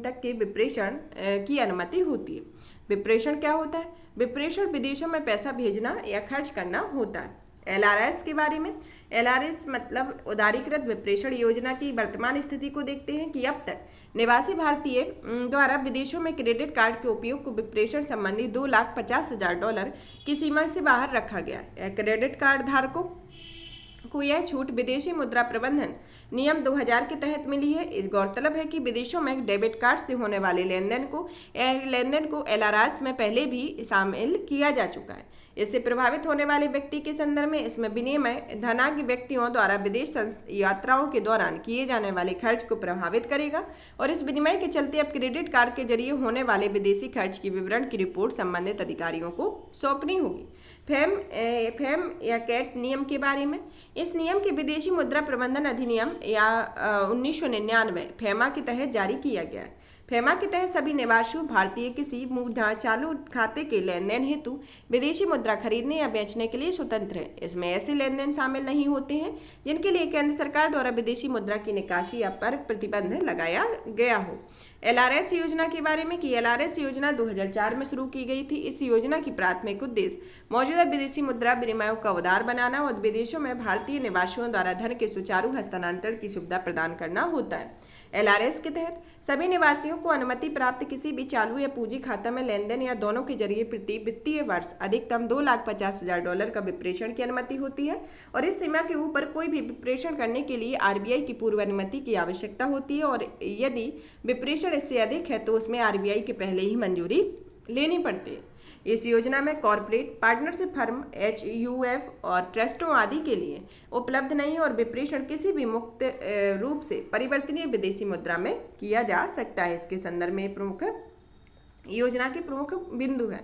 तक के विप्रेषण की अनुमति होती है। विप्रेषण क्या होता है? विप्रेषण विदेशों में पैसा भेजना या खर्च करना होता है। LRS के बारे में, LRS मतलब उदारीकृत विप्रेषण योजना की वर्तमान स्थिति को देखते हैं कि अब तक निवासी भारतीय द्वारा विदेशों में क्रेडिट कार्ड के उपयोग को विप्रेषण संबंधी $250,000 की सीमा से बाहर रखा गया है। क्रेडिट कार्ड धारकों को यह छूट विदेशी मुद्रा प्रबंधन नियम 2000 के तहत मिली है। इस गौरतलब है कि विदेशों में डेबिट कार्ड से होने वाले लेनदेन को LRS में पहले भी शामिल किया जा चुका है। इससे प्रभावित होने वाले व्यक्ति के संदर्भ में इसमें विनिमय धनाढ्य व्यक्तियों द्वारा विदेश यात्राओं के दौरान किए जाने वाले खर्च को प्रभावित करेगा और इस विनिमय के चलते अब क्रेडिट कार्ड के जरिए होने वाले विदेशी खर्च की विवरण की रिपोर्ट संबंधित अधिकारियों को सौंपनी होगी। फेम या कैट नियम के बारे में, इस नियम के विदेशी मुद्रा प्रबंधन अधिनियम या 1999 फेमा के तहत जारी किया गया है। फेमा के तहत सभी निवासियों भारतीय किसी मुद्रा चालू खाते के लेन देन हेतु विदेशी मुद्रा खरीदने या बेचने के लिए स्वतंत्र है। इसमें ऐसे लेन देन शामिल नहीं होते हैं जिनके लिए केंद्र सरकार द्वारा विदेशी मुद्रा की निकासी या पर प्रतिबंध लगाया गया हो। LRS योजना के बारे में कि LRS योजना 2004 में शुरू की गई थी। इस योजना की प्राथमिक उद्देश्य मौजूदा विदेशी मुद्रा विनिमयों का उदार बनाना और विदेशों में भारतीय निवासियों द्वारा धन के सुचारू हस्तांतरण की सुविधा प्रदान करना होता है। LRS के तहत सभी निवासियों को अनुमति प्राप्त किसी भी चालू या पूंजी खाता में लेनदेन या दोनों के जरिए प्रति वित्तीय वर्ष अधिकतम $250,000 का विप्रेषण की अनुमति होती है और इस सीमा के ऊपर कोई भी विप्रेषण करने के लिए RBI की पूर्व अनुमति की आवश्यकता होती है और यदि विप्रेषण इससे अधिक है तो उसमें RBI के पहले ही मंजूरी लेनी पड़ती है। इस योजना में कॉरपोरेट पार्टनरशिप फर्म HUF और ट्रस्टों आदि के लिए उपलब्ध नहीं और विप्रेषण किसी भी मुक्त रूप से परिवर्तनीय विदेशी मुद्रा में किया जा सकता है। इसके संदर्भ में प्रमुख योजना के प्रमुख बिंदु है।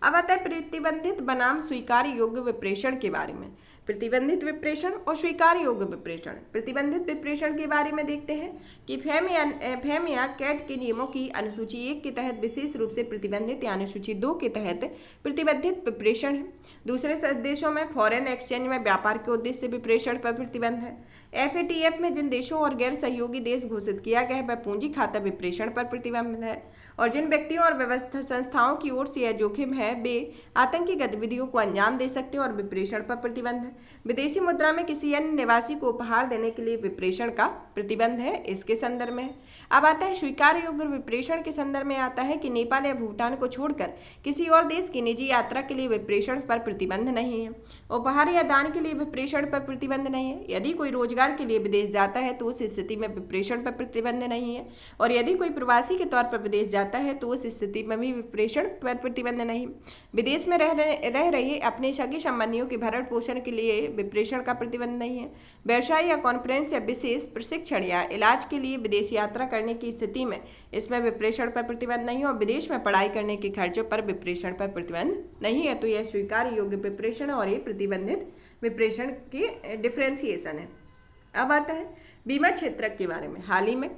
अब आता है प्रतिबंधित बनाम स्वीकार योग्य विप्रेषण के बारे में। प्रतिबंधित विप्रेषण और स्वीकार योग्य विप्रेषण। प्रतिबंधित विप्रेषण के बारे में देखते हैं कि फैम या कैट के नियमों की अनुसूची 1 के तहत विशेष रूप से प्रतिबंधित या अनुसूची 2 के तहत प्रतिबंधित विप्रेषण है। दूसरे देशों में फॉरेन एक्सचेंज में व्यापार के उद्देश्य से विप्रेषण पर प्रतिबंध है। FATF में जिन देशों और गैर सहयोगी देश घोषित किया गया है वह पूंजी खाता विप्रेषण पर प्रतिबंध है, और जिन व्यक्तियों और व्यवस्था संस्थाओं की ओर से यह जोखिम है वे आतंकी गतिविधियों को अंजाम दे सकते हैं और विप्रेषण पर प्रतिबंध है। विदेशी मुद्रा में किसी अन्य निवासी को उपहार देने के लिए विप्रेषण का प्रतिबंध है, इसके संदर्भ में। अब आता है स्वीकार योग्य विप्रेषण के संदर्भ में आता है कि नेपाल या भूटान को छोड़कर किसी और देश की निजी यात्रा के लिए विप्रेषण पर प्रतिबंध नहीं है। उपहार या दान के लिए विप्रेषण पर प्रतिबंध नहीं है। यदि कोई रोजगार के लिए विदेश जाता है तो उस स्थिति में विप्रेषण पर प्रतिबंध नहीं है, और यदि कोई प्रवासी के तौर पर विदेश जाता है तो उस स्थिति में भी विप्रेषण पर प्रतिबंध नहीं। विदेश में रह रहे अपने सगे संबंधियों के भरण पोषण के लिए विप्रेषण का प्रतिबंध नहीं है। व्यवसाय या कॉन्फ्रेंस या विशेष प्रशिक्षण या इलाज के लिए विदेश यात्रा करने की स्थिति में इसमें विप्रेषण पर प्रतिबंध नहीं है, और विदेश में पढ़ाई करने के खर्चों पर विप्रेषण पर प्रतिबंध नहीं है। तो यह स्वीकार योग्य विप्रेषण और ये प्रतिबंधित विप्रेषण की डिफ्रेंसिएशन है। अब आता है बीमा क्षेत्र के बारे में। हाल ही में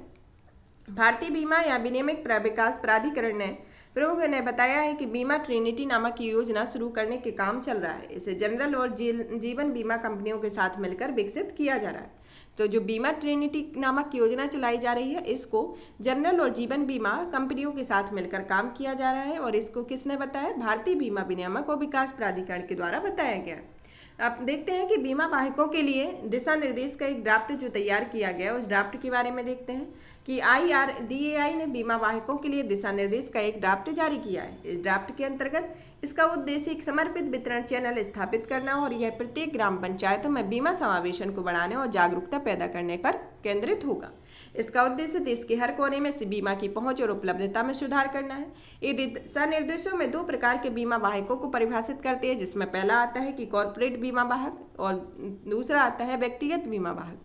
भारतीय बीमा या विनियामक विकास प्राधिकरण ने प्रमुख ने बताया है कि बीमा ट्रिनिटी नामक योजना शुरू करने के काम चल रहा है। इसे जनरल और जीवन बीमा कंपनियों के साथ मिलकर विकसित किया जा रहा है। तो जो बीमा ट्रिनिटी नामक योजना चलाई जा रही है इसको जनरल और जीवन बीमा कंपनियों के साथ मिलकर काम किया जा रहा है, और इसको किसने बताया? भारतीय बीमा विनियामक और विकास प्राधिकरण के द्वारा बताया गया। अब देखते हैं कि बीमा वाहकों के लिए दिशा निर्देश का एक ड्राफ्ट जो तैयार किया गया उस ड्राफ्ट के बारे में देखते हैं कि IRDAI ने बीमा वाहकों के लिए दिशा निर्देश का एक ड्राफ्ट जारी किया है। इस ड्राफ्ट के अंतर्गत इसका उद्देश्य एक समर्पित वितरण चैनल स्थापित करना और यह प्रत्येक ग्राम पंचायतों में बीमा समावेशन को बढ़ाने और जागरूकता पैदा करने पर केंद्रित होगा। इसका उद्देश्य देश के हर कोने में से बीमा की पहुंच और उपलब्धता में सुधार करना है। ये दिशा निर्देशों में 2 प्रकार के बीमा वाहकों को परिभाषित करते हैं, जिसमें पहला आता है कि कॉर्पोरेट बीमा वाहक और दूसरा आता है व्यक्तिगत बीमा वाहक।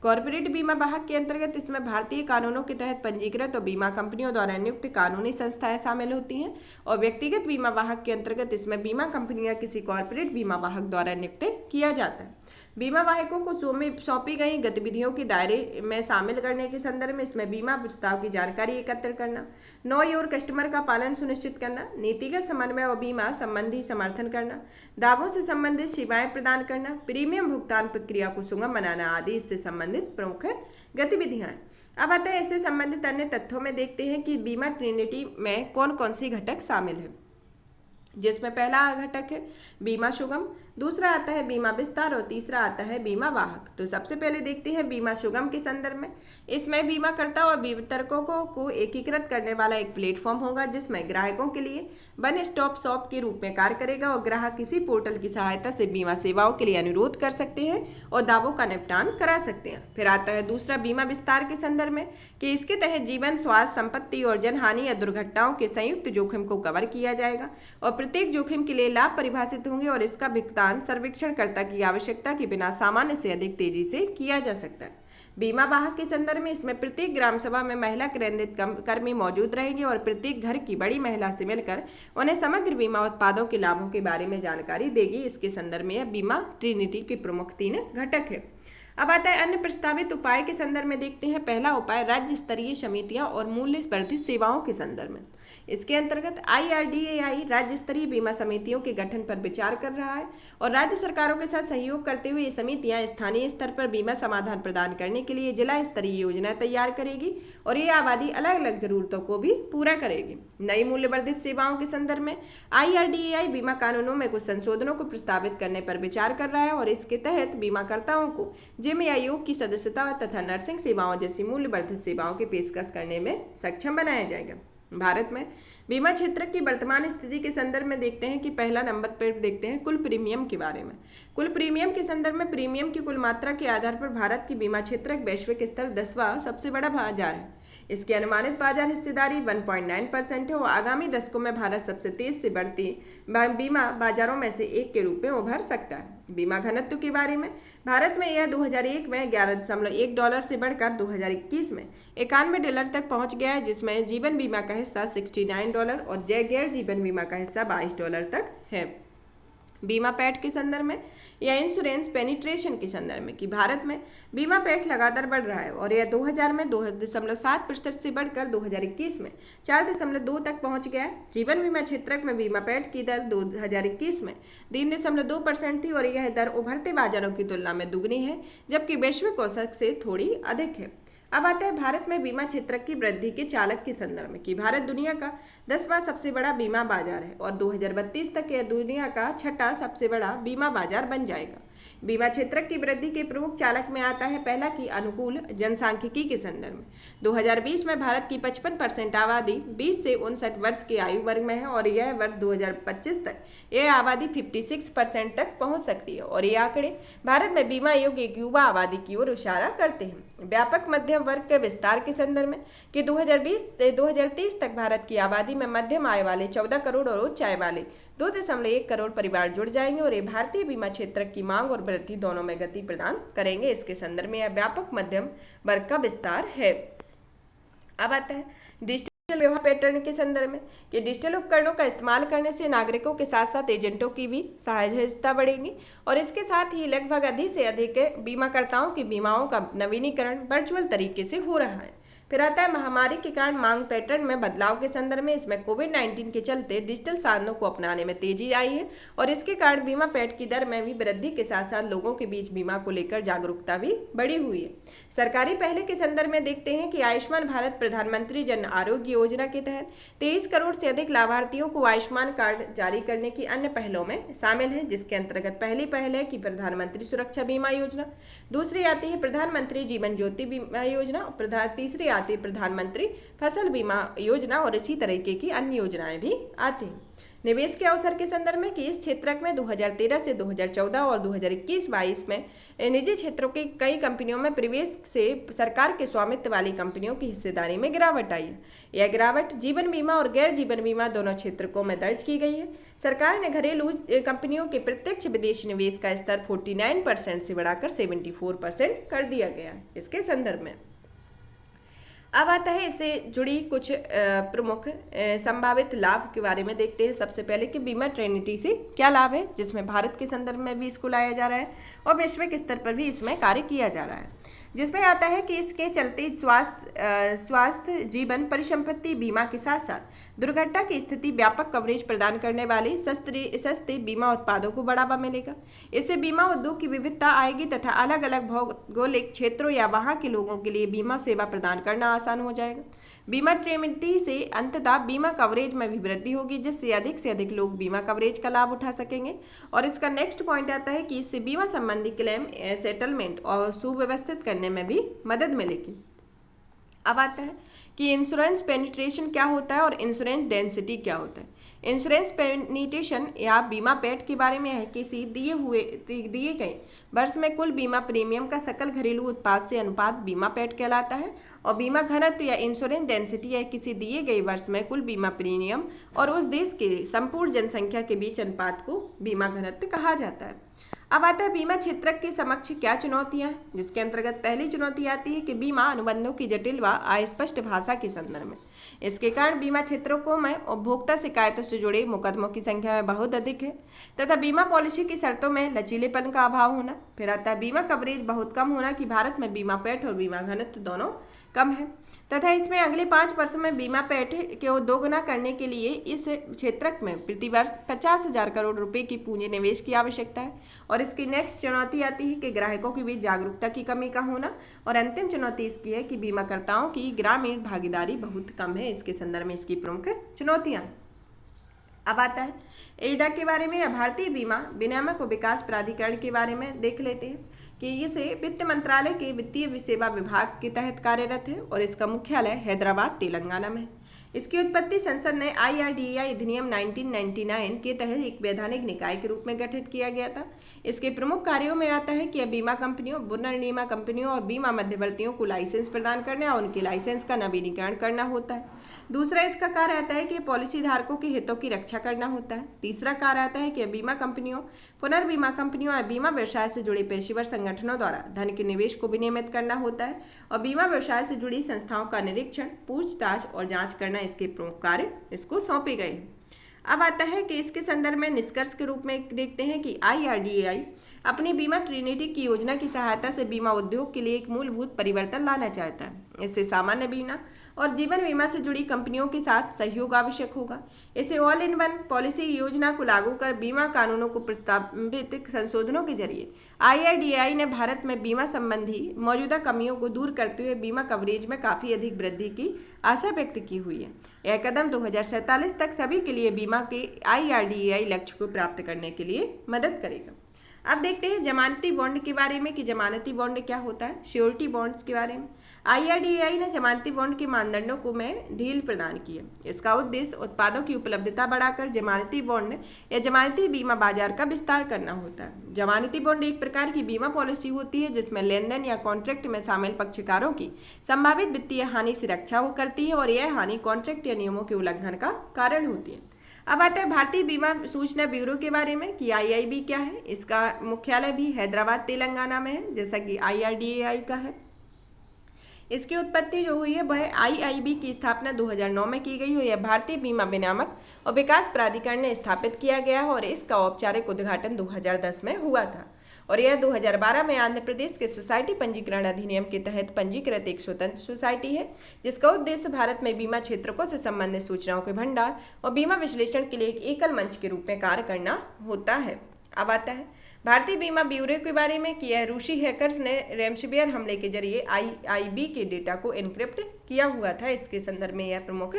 कॉर्पोरेट बीमा वाहक के अंतर्गत इसमें भारतीय कानूनों के तहत पंजीकृत और बीमा कंपनियों द्वारा नियुक्त कानूनी संस्थाएं शामिल होती हैं, और व्यक्तिगत बीमा वाहक के अंतर्गत इसमें बीमा कंपनी या किसी कॉर्पोरेट बीमा वाहक द्वारा नियुक्त किया जाता है। बीमा वाहकों को सौंपी गई गतिविधियों के दायरे में शामिल करने के संदर्भ में इसमें बीमा प्रस्ताव की जानकारी एकत्र करना, नो योर कस्टमर का पालन सुनिश्चित करना, नीतिगत समन्वय और बीमा संबंधी समर्थन करना, दावों से संबंधित सेवाएं प्रदान करना, प्रीमियम भुगतान प्रक्रिया को सुगम बनाना आदि इससे संबंधित प्रमुख गतिविधियां हैं। अब आते हैं इससे संबंधित अन्य तथ्यों में देखते हैं कि बीमा ट्रिनिटी में कौन कौन सी घटक शामिल है, जिसमें पहला घटक है बीमा सुगम, दूसरा आता है बीमा विस्तार और तीसरा आता है बीमा वाहक। तो सबसे पहले देखते हैं बीमा सुगम के संदर्भ में। इसमें बीमाकर्ता और वितरकों को एकीकृत करने वाला एक प्लेटफॉर्म होगा, जिसमें ग्राहकों के लिए वन स्टॉप शॉप के रूप में कार्य करेगा, और ग्राहक किसी पोर्टल की सहायता से बीमा सेवाओं के लिए अनुरोध कर सकते हैं और दावों का निपटान करा सकते हैं। फिर आता है दूसरा बीमा विस्तार के संदर्भ में कि इसके तहत जीवन, स्वास्थ्य, संपत्ति और जनहानि या दुर्घटनाओं के संयुक्त जोखिम को कवर किया जाएगा, और प्रत्येक जोखिम के लिए लाभ परिभाषित होंगे, और इसका भुगतान सर्वेक्षणकर्ता की आवश्यकता के बिना सामान्य से अधिक तेजी से किया जा सकता है। बीमा वाहक के संदर्भ में इसमें प्रत्येक ग्राम सभा में महिला केंद्रित कर्मी मौजूद रहेंगे, और प्रत्येक घर की बड़ी महिला से मिलकर उन्हें समग्र बीमा उत्पादों के लाभों के बारे में जानकारी देगी। इसके संदर्भ में यह बीमा ट्रिनिटी के प्रमुख 3 घटक है। अब आता है अन्य प्रस्तावित उपाय के संदर्भ में देखते हैं। पहला उपाय राज्य स्तरीय समितियां और मूल्य वर्धित सेवाओं के संदर्भ में। इसके अंतर्गत IRDAI राज्य स्तरीय बीमा समितियों के गठन पर विचार कर रहा है, और राज्य सरकारों के साथ सहयोग करते हुए ये समितियां स्थानीय स्तर पर बीमा समाधान प्रदान करने के लिए जिला स्तरीय योजना तैयार करेगी, और ये आबादी अलग अलग जरूरतों को भी पूरा करेगी। नई मूल्य वर्धित सेवाओं के संदर्भ में IRDAI बीमा कानूनों में कुछ संशोधनों को प्रस्तावित करने पर विचार कर रहा है, और इसके तहत बीमाकर्ताओं को जिम या योग की सदस्यता तथा नर्सिंग सेवाओं जैसी मूल्य वर्धित सेवाओं की पेशकश करने में सक्षम बनाया जाएगा। भारत में बीमा क्षेत्र की वर्तमान स्थिति के संदर्भ में देखते हैं कि पहला नंबर पर देखते हैं कुल प्रीमियम के बारे में। कुल प्रीमियम के संदर्भ में प्रीमियम की कुल मात्रा के आधार पर भारत की बीमा क्षेत्र वैश्विक स्तर 10वां सबसे बड़ा बाजार है। इसकी अनुमानित बाजार हिस्सेदारी 1.9% है, और आगामी दशकों में भारत सबसे तेज से बढ़ती बीमा बाजारों में से एक के रूप में उभर सकता है। बीमा घनत्व के बारे में भारत में यह 2001 में $11.1 से बढ़कर 2021 में $91 तक पहुंच गया है, जिसमें जीवन बीमा का हिस्सा $69 और गैर जीवन बीमा का हिस्सा $22 तक है। बीमा पैठ के संदर्भ में या इंश्योरेंस पेनिट्रेशन के संदर्भ में कि भारत में बीमा पेट लगातार बढ़ रहा है और यह 2000 में 2.7% से बढ़कर 2021 में 4.2 तक पहुंच गया है। जीवन बीमा क्षेत्र में बीमा पेट की दर 2021 में 3.2% थी और यह दर उभरते बाजारों की तुलना में दुगनी है, जबकि वैश्विक औसत से थोड़ी अधिक है। अब आता है भारत में बीमा क्षेत्र की वृद्धि के चालक के संदर्भ में कि भारत दुनिया का 10वां सबसे बड़ा बीमा बाजार है और 2032 तक यह दुनिया का 6ठा सबसे बड़ा बीमा बाजार बन जाएगा। बीमा क्षेत्र की वृद्धि के प्रमुख चालक में आता है पहला कि अनुकूल जनसांख्यिकी के संदर्भ में 2020 में भारत की 55% आबादी 20 से 59 वर्ष के आयु वर्ग में है और यह वर्ष 2025 तक यह आबादी 56% तक पहुंच सकती है और ये आंकड़े भारत में बीमा योग्य एक युवा आबादी की ओर इशारा करते हैं। व्यापक मध्यम वर्ग के विस्तार के संदर्भ में कि 2020 से 2030 तक भारत की आबादी में मध्यम आय वाले 14 करोड़ और उच्च आय वाले 2.1 करोड़ परिवार जुड़ जाएंगे और ये भारतीय बीमा क्षेत्र की मांग और वृद्धि दोनों में गति प्रदान करेंगे। इसके संदर्भ में यह व्यापक मध्यम वर्ग का विस्तार है। अब आता है डिजिटल व्यवहार पैटर्न के संदर्भ में कि डिजिटल उपकरणों का इस्तेमाल करने से नागरिकों के साथ साथ एजेंटों की भी सहायता बढ़ेगी और इसके साथ ही लगभग अधिक से अधिक बीमाकर्ताओं की बीमाओं का नवीनीकरण वर्चुअल तरीके से हो रहा है। फिर आता है महामारी के कारण मांग पैटर्न में बदलाव के संदर्भ में इसमें कोविड-19 के चलते डिजिटल साधनों को अपनाने में तेजी आई है और इसके कारण बीमा पेट की दर में भी वृद्धि के साथ साथ लोगों के बीच बीमा को लेकर जागरूकता भी बढ़ी हुई है। सरकारी पहले के संदर्भ में देखते हैं कि आयुष्मान भारत प्रधानमंत्री जन आरोग्य योजना के तहत 23 करोड़ से अधिक लाभार्थियों को आयुष्मान कार्ड जारी करने की अन्य पहलों में शामिल है, जिसके अंतर्गत पहली पहल है कि प्रधानमंत्री सुरक्षा बीमा योजना, दूसरी आती है प्रधानमंत्री जीवन ज्योति बीमा योजना, तीसरी आती है प्रधानमंत्री फसल बीमा योजना और इसी तरीके की अन्य योजनाएं भी आती हैं। निवेश के अवसर के संदर्भ में कि इस क्षेत्र में 2013 से 2014 और 2021-22 में निजी क्षेत्रों की कई कंपनियों में प्रवेश से सरकार के स्वामित्व वाली कंपनियों की हिस्सेदारी में गिरावट आई है। यह गिरावट जीवन बीमा और गैर जीवन बीमा दोनों क्षेत्रों में दर्ज की गई है। सरकार ने घरेलू कंपनियों के प्रत्यक्ष विदेशी निवेश का स्तर 49% से बढ़ाकर 74% कर दिया गया है। इसके संदर्भ में अब आता है इससे जुड़ी कुछ प्रमुख संभावित लाभ के बारे में देखते हैं। सबसे पहले कि बीमा ट्रिनिटी से क्या लाभ है, जिसमें भारत के संदर्भ में भी इसको लाया जा रहा है और वैश्विक स्तर पर भी इसमें कार्य किया जा रहा है, जिसमें आता है कि इसके चलते स्वास्थ्य जीवन परिसंपत्ति बीमा के साथ साथ दुर्घटना की स्थिति व्यापक कवरेज प्रदान करने वाले सस्ते बीमा उत्पादों को बढ़ावा मिलेगा। इससे बीमा उद्योग की विविधता आएगी तथा अलग अलग भौगोलिक क्षेत्रों या वहां के लोगों के लिए बीमा सेवा प्रदान करना आसान हो जाएगा। बीमा ट्रिनिटी से अंततः बीमा कवरेज में भी वृद्धि होगी, जिससे अधिक से अधिक लोग बीमा कवरेज का लाभ उठा सकेंगे। और इसका नेक्स्ट पॉइंट आता है कि इससे बीमा संबंधी क्लेम सेटलमेंट और सुव्यवस्थित करने में भी मदद मिलेगी। अब आता है कि इंश्योरेंस पेनिट्रेशन क्या होता है और इंश्योरेंस डेंसिटी क्या होता है। इंश्योरेंस पेनिट्रेशन या बीमा पेट के बारे में है किसी दिए गए वर्ष में कुल बीमा प्रीमियम का सकल घरेलू उत्पाद से अनुपात बीमा पेट कहलाता है और बीमा घनत्व या इंश्योरेंस डेंसिटी है किसी दिए गए वर्ष में कुल बीमा प्रीमियम और उस देश के संपूर्ण जनसंख्या के बीच अनुपात को बीमा घनत्व कहा जाता है। अब आता है बीमा क्षेत्र के समक्ष क्या चुनौतियां हैं, जिसके अंतर्गत पहली चुनौती आती है कि बीमा अनुबंधों की जटिल व अस्पष्ट भाषा के संदर्भ में। इसके कारण बीमा क्षेत्रों में उपभोक्ता शिकायतों से जुड़े मुकदमों की संख्या में बहुत अधिक है तथा बीमा पॉलिसी की शर्तों में लचीलेपन का अभाव होना। फिर आता है बीमा कवरेज बहुत कम होना कि भारत में बीमा पेट और बीमा घनत्व दोनों कम है तथा इसमें अगले 5 वर्षों में बीमा पेट को दोगुना करने के लिए इस क्षेत्र में प्रतिवर्ष 50,000 करोड़ रुपए की पूंजी निवेश की आवश्यकता है। और इसकी नेक्स्ट चुनौती आती है कि ग्राहकों के बीच जागरूकता की कमी का होना और अंतिम चुनौती इसकी है कि बीमाकर्ताओं की ग्रामीण भागीदारी बहुत कम है। इसके संदर्भ में इसकी प्रमुख चुनौतियाँ। अब आता है इरडा के बारे में या भारतीय बीमा विनियामक और विकास प्राधिकरण के बारे में देख लेते हैं कि इसे वित्त मंत्रालय के वित्तीय सेवा विभाग के तहत कार्यरत है और इसका मुख्यालय हैदराबाद तेलंगाना में है। इसकी उत्पत्ति संसद ने IRDAI अधिनियम 1999 के तहत एक वैधानिक निकाय के रूप में गठित किया गया था। इसके प्रमुख कार्यों में आता है कि यह बीमा कंपनियों, पुनर्निर्माण कंपनियों और बीमा मध्यवर्तियों को लाइसेंस प्रदान करने और उनके लाइसेंस का नवीनीकरण करना होता है। दूसरा इसका कार्य आता है कि पॉलिसी धारकों के हितों की रक्षा करना होता है। तीसरा कार्य आता है कि बीमा कंपनियों, पुनर्बीमा कंपनियों और बीमा व्यवसाय से जुड़े पेशेवर संगठनों द्वारा धन के निवेश को विनियमित करना होता है और बीमा व्यवसाय से जुड़ी संस्थाओं का निरीक्षण, पूछताछ और जांच करना इसके प्रमुख कार्य इसको सौंपे गए हैं। अब आता है कि इसके संदर्भ में निष्कर्ष के रूप में देखते हैं कि IRDAI अपनी बीमा ट्रिनिटी की योजना की सहायता से बीमा उद्योग के लिए एक मूलभूत परिवर्तन लाना चाहता है। इससे सामान्य बीमा और जीवन बीमा से जुड़ी कंपनियों के साथ सहयोग आवश्यक होगा। इसे ऑल इन वन पॉलिसी योजना को लागू कर बीमा कानूनों को प्रस्तावित संशोधनों के जरिए IRDAI ने भारत में बीमा संबंधी मौजूदा कमियों को दूर करते हुए बीमा कवरेज में काफ़ी अधिक वृद्धि की आशा व्यक्त की हुई है। यह कदम 2047 तक सभी के लिए बीमा के IRDAI लक्ष्य को प्राप्त करने के लिए मदद करेगा। अब देखते हैं जमानती बॉन्ड के बारे में कि जमानती बॉन्ड क्या होता है। श्योरिटी बॉन्ड्स के बारे में IRDAI ने जमानती बॉन्ड के मानदंडों को में ढील प्रदान की है। इसका उद्देश्य उत्पादों की उपलब्धता बढ़ाकर जमानती बॉन्ड या जमानती बीमा बाजार का विस्तार करना होता है। जमानती बॉन्ड एक प्रकार की बीमा पॉलिसी होती है जिसमें लेन देन या कॉन्ट्रैक्ट में शामिल पक्षकारों की संभावित वित्तीय हानि से रक्षा करती है और यह हानि कॉन्ट्रैक्ट या नियमों के उल्लंघन का कारण होती है। अब आता है भारतीय बीमा सूचना ब्यूरो के बारे में कि IIB क्या है। इसका मुख्यालय भी हैदराबाद तेलंगाना में है, जैसा कि IRDAI का है। इसकी उत्पत्ति जो हुई है वह IIB की स्थापना 2009 में की गई है। यह भारतीय बीमा विनियामक और विकास प्राधिकरण ने स्थापित किया गया है और इसका औपचारिक उद्घाटन 2010 में हुआ था और यह 2012 में आंध्र प्रदेश के सोसाइटी पंजीकरण अधिनियम के तहत पंजीकृत एक स्वतंत्र सोसाइटी है, जिसका उद्देश्य भारत में बीमा क्षेत्रों से संबंधित सूचनाओं के भंडार और बीमा विश्लेषण के लिए एक एकल मंच के रूप में कार्य करना होता है। अब आता है भारतीय बीमा ब्यूरो के बारे में कि यह रूसी हैकर्स ने रेमस्वेयर हमले के जरिए IIB के डेटा को एनक्रिप्ट किया हुआ था। इसके संदर्भ में यह प्रमुख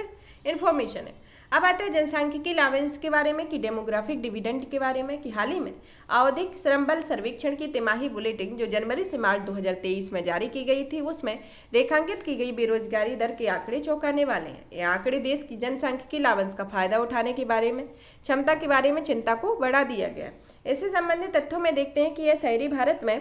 इन्फॉर्मेशन है। अब आता है जनसांख्यिकी लाभांश के बारे में कि डेमोग्राफिक डिविडेंड के बारे में कि हाल ही में आवधिक श्रम बल सर्वेक्षण की तिमाही बुलेटिन जो जनवरी से मार्च 2023 में जारी की गई थी उसमें रेखांकित की गई बेरोजगारी दर के आंकड़े चौंकाने वाले हैं। ये आंकड़े देश की जनसांख्यिकी लाभांश का फायदा उठाने के बारे में क्षमता के बारे में चिंता को बढ़ा दिया गया। इससे संबंधित तथ्यों में देखते हैं कि यह शहरी भारत में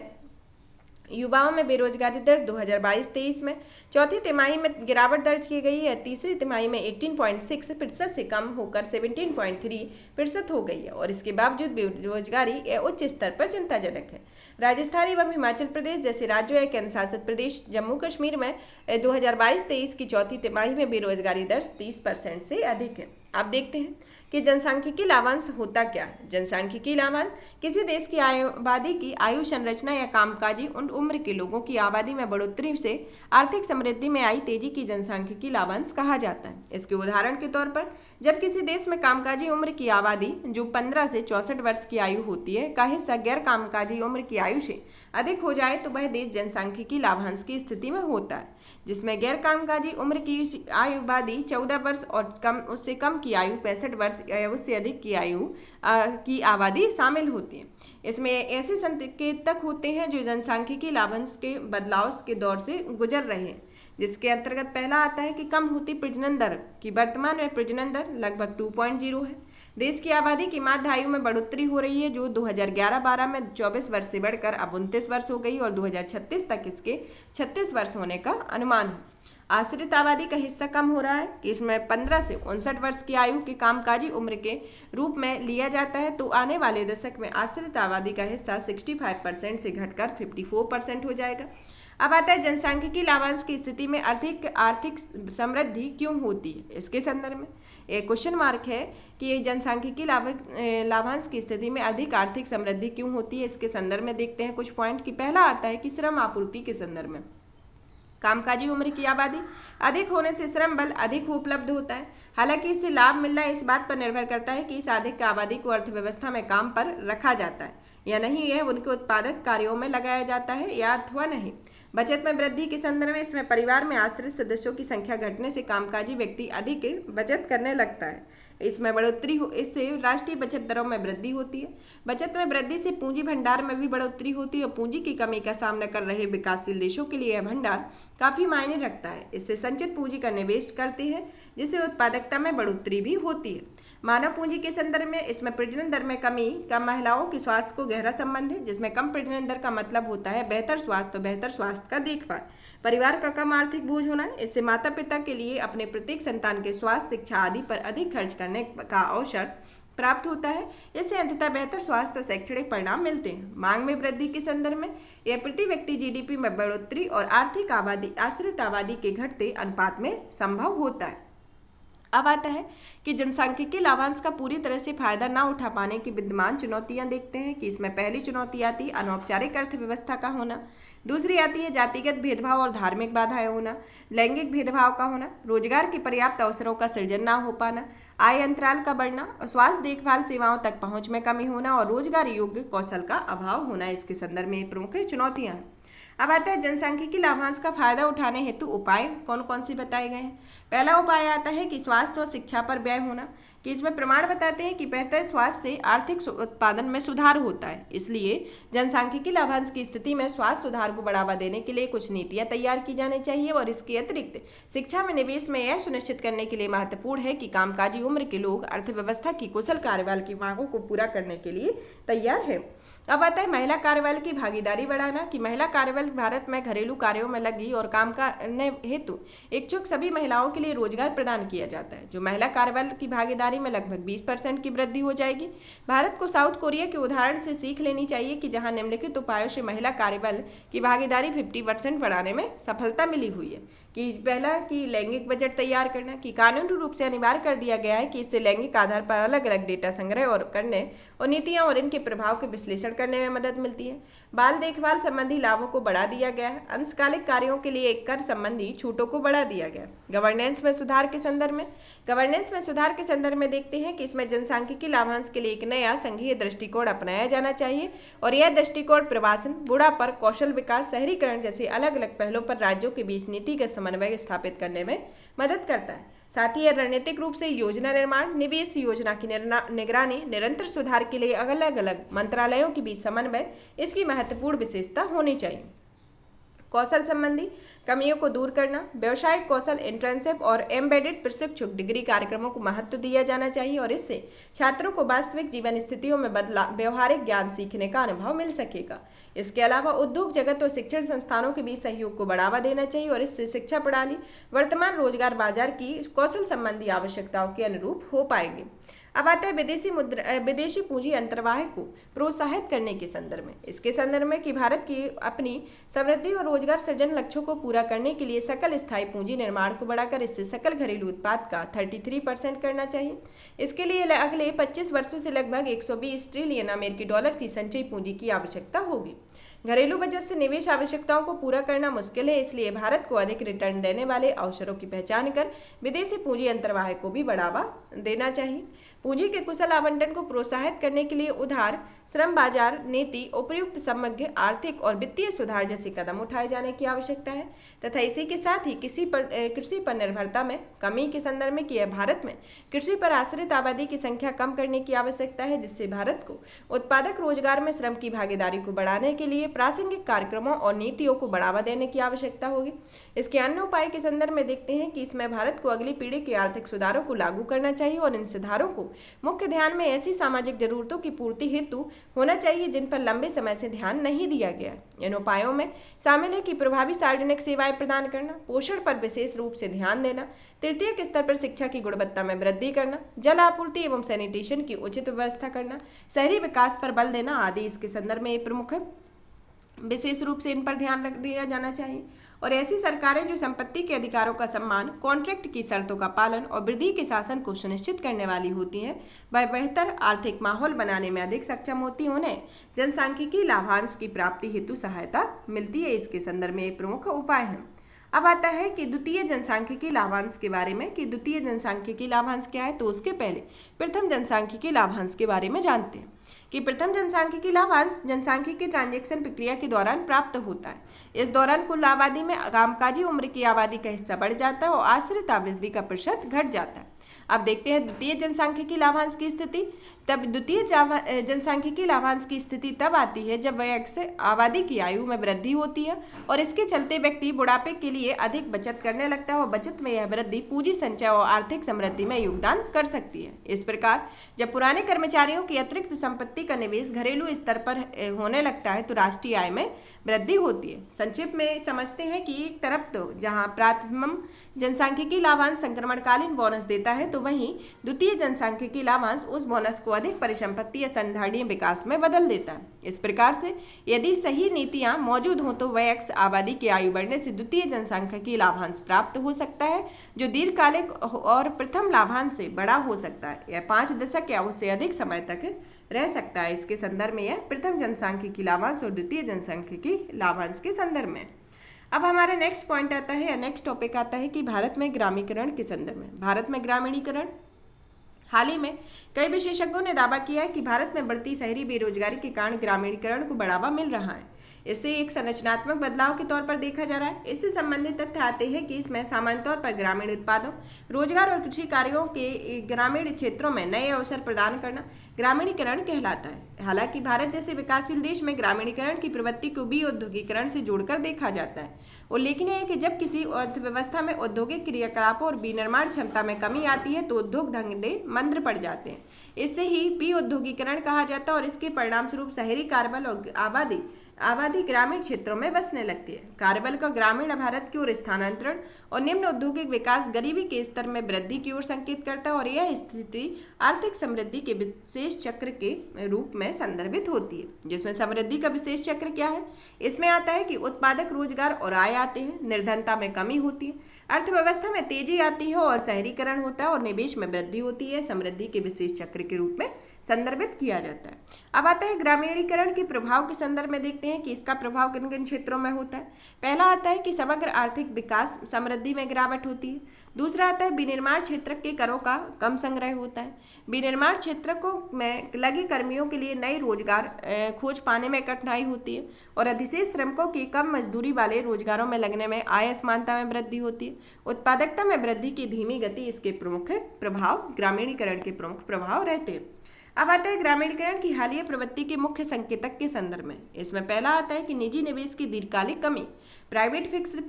युवाओं में बेरोजगारी दर 2022-23 में चौथी तिमाही में गिरावट दर्ज की गई है। तीसरी तिमाही में 18.6% से कम होकर 17.3% हो गई है और इसके बावजूद बेरोजगारी उच्च स्तर पर चिंताजनक है। राजस्थान एवं हिमाचल प्रदेश जैसे राज्यों या केंद्र शासित प्रदेश जम्मू कश्मीर में 2022-23 की चौथी तिमाही में बेरोजगारी दर 30% से अधिक है। अब देखते हैं कि जनसांख्यिकी लाभांश होता क्या है। जनसांख्यिकी लाभांश किसी देश की आबादी की आयु संरचना या कामकाजी उम्र के लोगों की आबादी में बढ़ोतरी से आर्थिक समृद्धि में आई तेजी की जनसांख्यिकी लाभांश कहा जाता है। इसके उदाहरण के तौर पर जब किसी देश में कामकाजी उम्र की आबादी जो 15 से 64 वर्ष की आयु होती है का हिस्सा गैर कामकाजी उम्र की आयु से अधिक हो जाए तो वह देश जनसांख्यिकी लाभांश की स्थिति में होता है, जिसमें गैर कामकाजी उम्र की आयु आबादी 14 वर्ष और उससे कम की आयु 65 वर्ष या उससे अधिक की आयु की आबादी शामिल होती है। इसमें ऐसे संकेतक होते हैं जो जनसांख्यिकी लाभांश के बदलाव के दौर से गुजर रहे हैं, जिसके अंतर्गत पहला आता है कि कम होती प्रजनन दर की वर्तमान में प्रजनन दर लगभग 2.0 है। देश की आबादी की माध्य आयु में बढ़ोतरी हो रही है जो 2011-12 में 24 वर्ष से बढ़कर अब 29 वर्ष हो गई और 2036 तक इसके 36 वर्ष होने का अनुमान है। आश्रित आबादी का हिस्सा कम हो रहा है कि इसमें 15 से 59 वर्ष की आयु के कामकाजी उम्र के रूप में लिया जाता है, तो आने वाले दशक में आश्रित आबादी का हिस्सा 65% से घटकर 54% हो जाएगा। अब आता है जनसांख्यिकी लाभांश की स्थिति में आर्थिक समृद्धि क्यों होती है। इसके संदर्भ में एक क्वेश्चन मार्क है कि ये जनसांख्यिकी लाभांश की स्थिति में अधिक आर्थिक समृद्धि क्यों होती है। इसके संदर्भ में देखते हैं कुछ पॉइंट की। पहला आता है कि श्रम आपूर्ति के संदर्भ में कामकाजी उम्र की आबादी अधिक होने से श्रम बल अधिक उपलब्ध होता है। हालांकि इससे लाभ मिलना इस बात पर निर्भर करता है कि इस अधिक आबादी को अर्थव्यवस्था में काम पर रखा जाता है या नहीं, यह उनके उत्पादक कार्यों में लगाया जाता है या अथवा नहीं। बचत में वृद्धि के संदर्भ में इसमें परिवार में आश्रित सदस्यों की संख्या घटने से कामकाजी व्यक्ति अधिक बचत करने लगता है। इसमें बढ़ोतरी इससे राष्ट्रीय बचत दरों में वृद्धि होती है। बचत में वृद्धि से पूंजी भंडार में भी बढ़ोतरी होती है और पूंजी की कमी का सामना कर रहे विकासशील देशों के लिए यह भंडार काफी मायने रखता है। इससे संचित पूंजी का निवेश करते हैं जिससे उत्पादकता में बढ़ोतरी भी होती है। मानव पूंजी के संदर्भ में इसमें प्रजनन दर में कमी का महिलाओं के स्वास्थ्य को गहरा संबंध है, जिसमें कम प्रजनन दर का मतलब होता है बेहतर स्वास्थ्य और बेहतर स्वास्थ्य का देखभाल, परिवार का कम आर्थिक बोझ होना। इससे माता पिता के लिए अपने प्रत्येक संतान के स्वास्थ्य, शिक्षा आदि पर अधिक खर्च करने का अवसर प्राप्त होता है। इससे अंततः बेहतर स्वास्थ्य और शैक्षणिक परिणाम मिलते हैं। मांग में वृद्धि के संदर्भ में यह प्रति व्यक्ति GDP में बढ़ोतरी और आर्थिक आबादी आश्रित आबादी के घटते अनुपात में संभव होता है। अब आता है कि जनसांख्यिकीय लाभांश का पूरी तरह से फायदा ना उठा पाने की विद्यमान चुनौतियां देखते हैं कि इसमें पहली चुनौती आती है अनौपचारिक अर्थव्यवस्था का होना, दूसरी आती है जातिगत भेदभाव और धार्मिक बाधाएं होना, लैंगिक भेदभाव का होना, रोजगार के पर्याप्त अवसरों का सृजन ना हो पाना, आय अंतराल का बढ़ना और स्वास्थ्य देखभाल सेवाओं तक पहुंच में कमी होना और रोजगार योग्य कौशल का अभाव होना इसके संदर्भ में प्रमुख चुनौतियां हैं। अब आता है जनसांख्यिकीय लाभांश का फायदा उठाने हेतु उपाय कौन कौन से बताए गए हैं। पहला उपाय आता है कि स्वास्थ्य और शिक्षा पर व्यय होना, कि इसमें प्रमाण बताते हैं कि बेहतर स्वास्थ्य से आर्थिक उत्पादन में सुधार होता है। इसलिए जनसांख्यिकीय लाभांश की स्थिति में स्वास्थ्य सुधार को बढ़ावा देने के लिए कुछ नीतियां तैयार की जानी चाहिए और इसके अतिरिक्त शिक्षा में निवेश में यह सुनिश्चित करने के लिए महत्वपूर्ण है कि कामकाजी उम्र के लोग अर्थव्यवस्था की कुशल कार्यबल की मांगों को पूरा करने के लिए तैयार है। अब आता है महिला कार्यबल की भागीदारी बढ़ाना, कि महिला कार्यबल भारत में घरेलू कार्यों में लगी और काम करने हेतु इच्छुक सभी महिलाओं के लिए रोजगार प्रदान किया जाता है। जो महिला कार्यबल की भागीदारी में लगभग 20% की वृद्धि हो जाएगी। भारत को साउथ कोरिया के उदाहरण से सीख लेनी चाहिए कि जहां निम्नलिखित उपायों से महिला कार्यबल की भागीदारी 50% बढ़ाने में सफलता मिली हुई है। कि पहला कि लैंगिक बजट तैयार करना, कि कानूनी रूप से अनिवार्य कर दिया गया है कि इससे लैंगिक आधार पर अलग अलग डेटा संग्रह और करने और नीतियां और इनके प्रभाव के विश्लेषण करने में मदद मिलती है। बाल देखभाल संबंधी लाभों को बढ़ा दिया गया है। अंशकालिक कार्यों के लिए कर संबंधी छूटों को बढ़ा दिया गया। गवर्नेंस में सुधार के संदर्भ में देखते हैं कि इसमें जनसांख्यिकीय लाभांश के लिए एक नया संघीय दृष्टिकोण अपनाया जाना चाहिए और यह दृष्टिकोण प्रवासन, बुढ़ापा, कौशल विकास, शहरीकरण जैसे अलग अलग पहलों पर राज्यों के बीच नीतिगत समन्वय स्थापित करने में मदद करता है। साथ ही यह रणनीतिक रूप से योजना निर्माण, निवेश योजना की निगरानी, निरंतर सुधार के लिए अलग अलग मंत्रालयों के बीच समन्वय इसकी महत्वपूर्ण विशेषता होनी चाहिए। कौशल संबंधी कमियों को दूर करना, व्यावसायिक कौशल, इंटर्नशिप और एम्बेडेड प्रशिक्षु डिग्री कार्यक्रमों को महत्व दिया जाना चाहिए और इससे छात्रों को वास्तविक जीवन स्थितियों में व्यवहारिक ज्ञान सीखने का अनुभव मिल सकेगा। इसके अलावा उद्योग जगत और शिक्षण संस्थानों के बीच सहयोग को बढ़ावा देना चाहिए और इससे शिक्षा प्रणाली वर्तमान रोजगार बाजार की कौशल संबंधी आवश्यकताओं के अनुरूप हो पाएंगे। अब आता है विदेशी पूंजी अंतर्वाह को प्रोत्साहित करने के संदर्भ में। इसके संदर्भ में कि भारत की अपनी समृद्धि और रोजगार सृजन लक्ष्यों को पूरा करने के लिए सकल स्थायी पूंजी निर्माण को बढ़ाकर इससे सकल घरेलू उत्पाद का 33% करना चाहिए। इसके लिए अगले 25 वर्षों से लगभग 120 ट्रिलियन अमेरिकी डॉलर की संचयी पूंजी की आवश्यकता होगी। घरेलू बजट से निवेश आवश्यकताओं को पूरा करना मुश्किल है, इसलिए भारत को अधिक रिटर्न देने वाले अवसरों की पहचान कर विदेशी पूंजी अंतर्वाह को भी बढ़ावा देना चाहिए। पूंजी के कुशल आवंटन को प्रोत्साहित करने के लिए उधार, श्रम बाजार नीति, उपयुक्त समग्र आर्थिक और वित्तीय सुधार जैसे कदम उठाए जाने की आवश्यकता है तथा इसी के साथ ही कृषि पर निर्भरता में कमी के संदर्भ में किया भारत में कृषि पर आश्रित आबादी की संख्या कम करने की आवश्यकता है, जिससे भारत को उत्पादक रोजगार में श्रम की भागीदारी को बढ़ाने के लिए प्रासंगिक कार्यक्रमों और नीतियों को बढ़ावा देने की आवश्यकता होगी। इसके अन्य उपाय के संदर्भ में देखते हैं कि इसमें भारत को अगली पीढ़ी के आर्थिक सुधारों को लागू करना चाहिए और इन सुधारों को मुख्य ध्यान में ऐसी सामाजिक जरूरतों की पूर्ति हेतु होना चाहिए जिन पर लंबे समय से ध्यान नहीं दिया गया। इन उपायों में शामिल है कि प्रभावी सार्वजनिक सेवाएं प्रदान करना, पोषण पर विशेष रूप से ध्यान देना, तृतीयक स्तर पर शिक्षा की गुणवत्ता में वृद्धि करना, जल आपूर्ति एवं सैनिटेशन की उचित व्यवस्था करना, शहरी विकास पर बल देना आदि इसके संदर्भ में प्रमुख है। विशेष रूप से इन पर ध्यान रख दिया जाना चाहिए और ऐसी सरकारें जो संपत्ति के अधिकारों का सम्मान, कॉन्ट्रैक्ट की शर्तों का पालन और वृद्धि के शासन को सुनिश्चित करने वाली होती हैं, वह बेहतर आर्थिक माहौल बनाने में अधिक सक्षम होती, उन्हें जनसांख्यिकीय लाभांश की प्राप्ति हेतु सहायता मिलती है। इसके संदर्भ में एक प्रमुख उपाय है। अब आता है कि द्वितीय जनसांख्यिकीय लाभांश के बारे में कि द्वितीय जनसांख्यिकीय लाभांश क्या है। तो उसके पहले प्रथम जनसांख्यिकीय लाभांश के बारे में जानते हैं कि प्रथम जनसांख्यिकीय लाभांश जनसांख्यिकीय ट्रांजैक्शन प्रक्रिया के दौरान प्राप्त होता है। इस दौरान कुल आबादी में कामकाजी उम्र की आबादी का हिस्सा बढ़ जाता है और आश्रित आबादी का प्रतिशत घट जाता है। अब देखते हैं द्वितीय जनसांख्यिकीय लाभांश की स्थिति। तब द्वितीय जनसांख्यिकीय लाभांश की स्थिति तब आती है जब वयस्क आबादी की आयु में वृद्धि होती है और इसके चलते व्यक्ति बुढ़ापे के लिए अधिक बचत करने लगता है और बचत में यह वृद्धि पूंजी संचय और आर्थिक समृद्धि में योगदान कर सकती है। इस प्रकार जब पुराने कर्मचारियों की अतिरिक्त संपत्ति संपत्ति का निवेश घरेलू स्तर पर होने लगता है तो राष्ट्रीय आय में वृद्धि होती है। संक्षिप्त में समझते हैं कि एक तरफ तो जहां प्राथमिक जनसांख्यिकी लाभांश संक्रमणकालीन बोनस देता है तो वहीं द्वितीय जनसांख्यिकी लाभांश उस बोनस को अधिक परिसंपत्ति या संधारणीय विकास में बदल देता है। इस प्रकार से यदि सही नीतियां मौजूद हों तो वयस्क आबादी की आयु बढ़ने से द्वितीय जनसांख्यिकी लाभांश प्राप्त हो सकता है, जो दीर्घकालिक और प्रथम लाभांश से बड़ा हो सकता है। यह 5 दशक या उससे अधिक समय तक रह सकता है। इसके संदर्भ में यह प्रथम जनसांख्यिकी लाभांश और द्वितीय जनसांख्यिकी लाभांश के संदर्भ में। अब हमारा नेक्स्ट पॉइंट आता है या नेक्स्ट टॉपिक आता है कि भारत में ग्रामीणीकरण के संदर्भ में। भारत में ग्रामीणीकरण हाल ही में कई विशेषज्ञों ने दावा किया है कि भारत में बढ़ती शहरी बेरोजगारी के कारण ग्रामीणीकरण को बढ़ावा मिल रहा है। इसे एक संरचनात्मक बदलाव के तौर पर देखा जा रहा है। इससे संबंधित तथ्य आते हैं कि इसमें सामान्य तौर पर ग्रामीण उत्पादों, रोजगार और कृषि कार्यों के ग्रामीण क्षेत्रों में नए अवसर प्रदान करना ग्रामीणीकरण कहलाता है। हालांकि भारत जैसे विकासशील देश में ग्रामीणीकरण की प्रवृत्ति को भी औद्योगिकरण से जोड़कर देखा जाता है। उल्लेखनीय है कि जब किसी अर्थव्यवस्था में औद्योगिक क्रियाकलापों और विनिर्माण क्षमता में कमी आती है तो उद्योग धंधे मंद पड़ जाते हैं। इससे ही विऔद्योगिकरण कहा जाता है और इसके परिणाम स्वरूप शहरी कार्यबल और आबादी ग्रामीण क्षेत्रों में बसने लगती है। कार्यबल का ग्रामीण भारत की ओर स्थानांतरण और निम्न औद्योगिक विकास गरीबी के स्तर में वृद्धि की ओर संकेत करता है और यह स्थिति आर्थिक समृद्धि के विशेष चक्र के रूप में संदर्भित होती है। जिसमें समृद्धि का विशेष चक्र क्या है? इसमें आता है कि उत्पादक रोजगार और आय आते हैं, निर्धनता में कमी होती है, अर्थव्यवस्था में तेजी आती है और शहरीकरण होता है और निवेश में वृद्धि होती है। समृद्धि के विशेष चक्र के रूप में संदर्भित किया जाता है। अब आता है ग्रामीणीकरण के प्रभाव के संदर्भ में देखते हैं कि इसका प्रभाव किन किन क्षेत्रों में होता है। पहला आता है कि समग्र आर्थिक विकास समृद्धि में गिरावट होती है। दूसरा आता है विनिर्माण क्षेत्र के करों का कम संग्रह होता है। विनिर्माण क्षेत्र को में लगे कर्मियों के लिए नए रोजगार खोज पाने में कठिनाई होती है और अधिशेष श्रमिकों की कम मजदूरी वाले रोजगारों में लगने में आय असमानता में वृद्धि होती है। उत्पादकता में वृद्धि की धीमी गति इसके प्रमुख प्रभाव ग्रामीणीकरण के प्रमुख प्रभाव रहते हैं। अब आता है ग्रामीणीकरण की हालिया प्रवृत्ति के मुख्य संकेतक के संदर्भ में। इसमें पहला आता है कि निजी निवेश की दीर्घकालिक कमी। प्राइवेट फिक्स्ड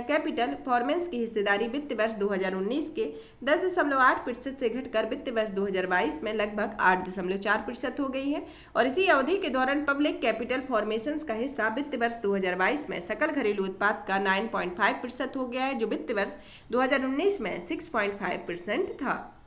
कैपिटल फॉर्मेंस की हिस्सेदारी वित्त वर्ष 2019 के 10.8% से घटकर वित्त वर्ष 2022 में लगभग 8.4% हो गई है और इसी अवधि के दौरान पब्लिक कैपिटल फॉर्मेशंस का हिस्सा वित्त वर्ष 2022 में सकल घरेलू उत्पाद का 9.5% हो गया है, जो वित्त वर्ष 2019 में 6.5% था।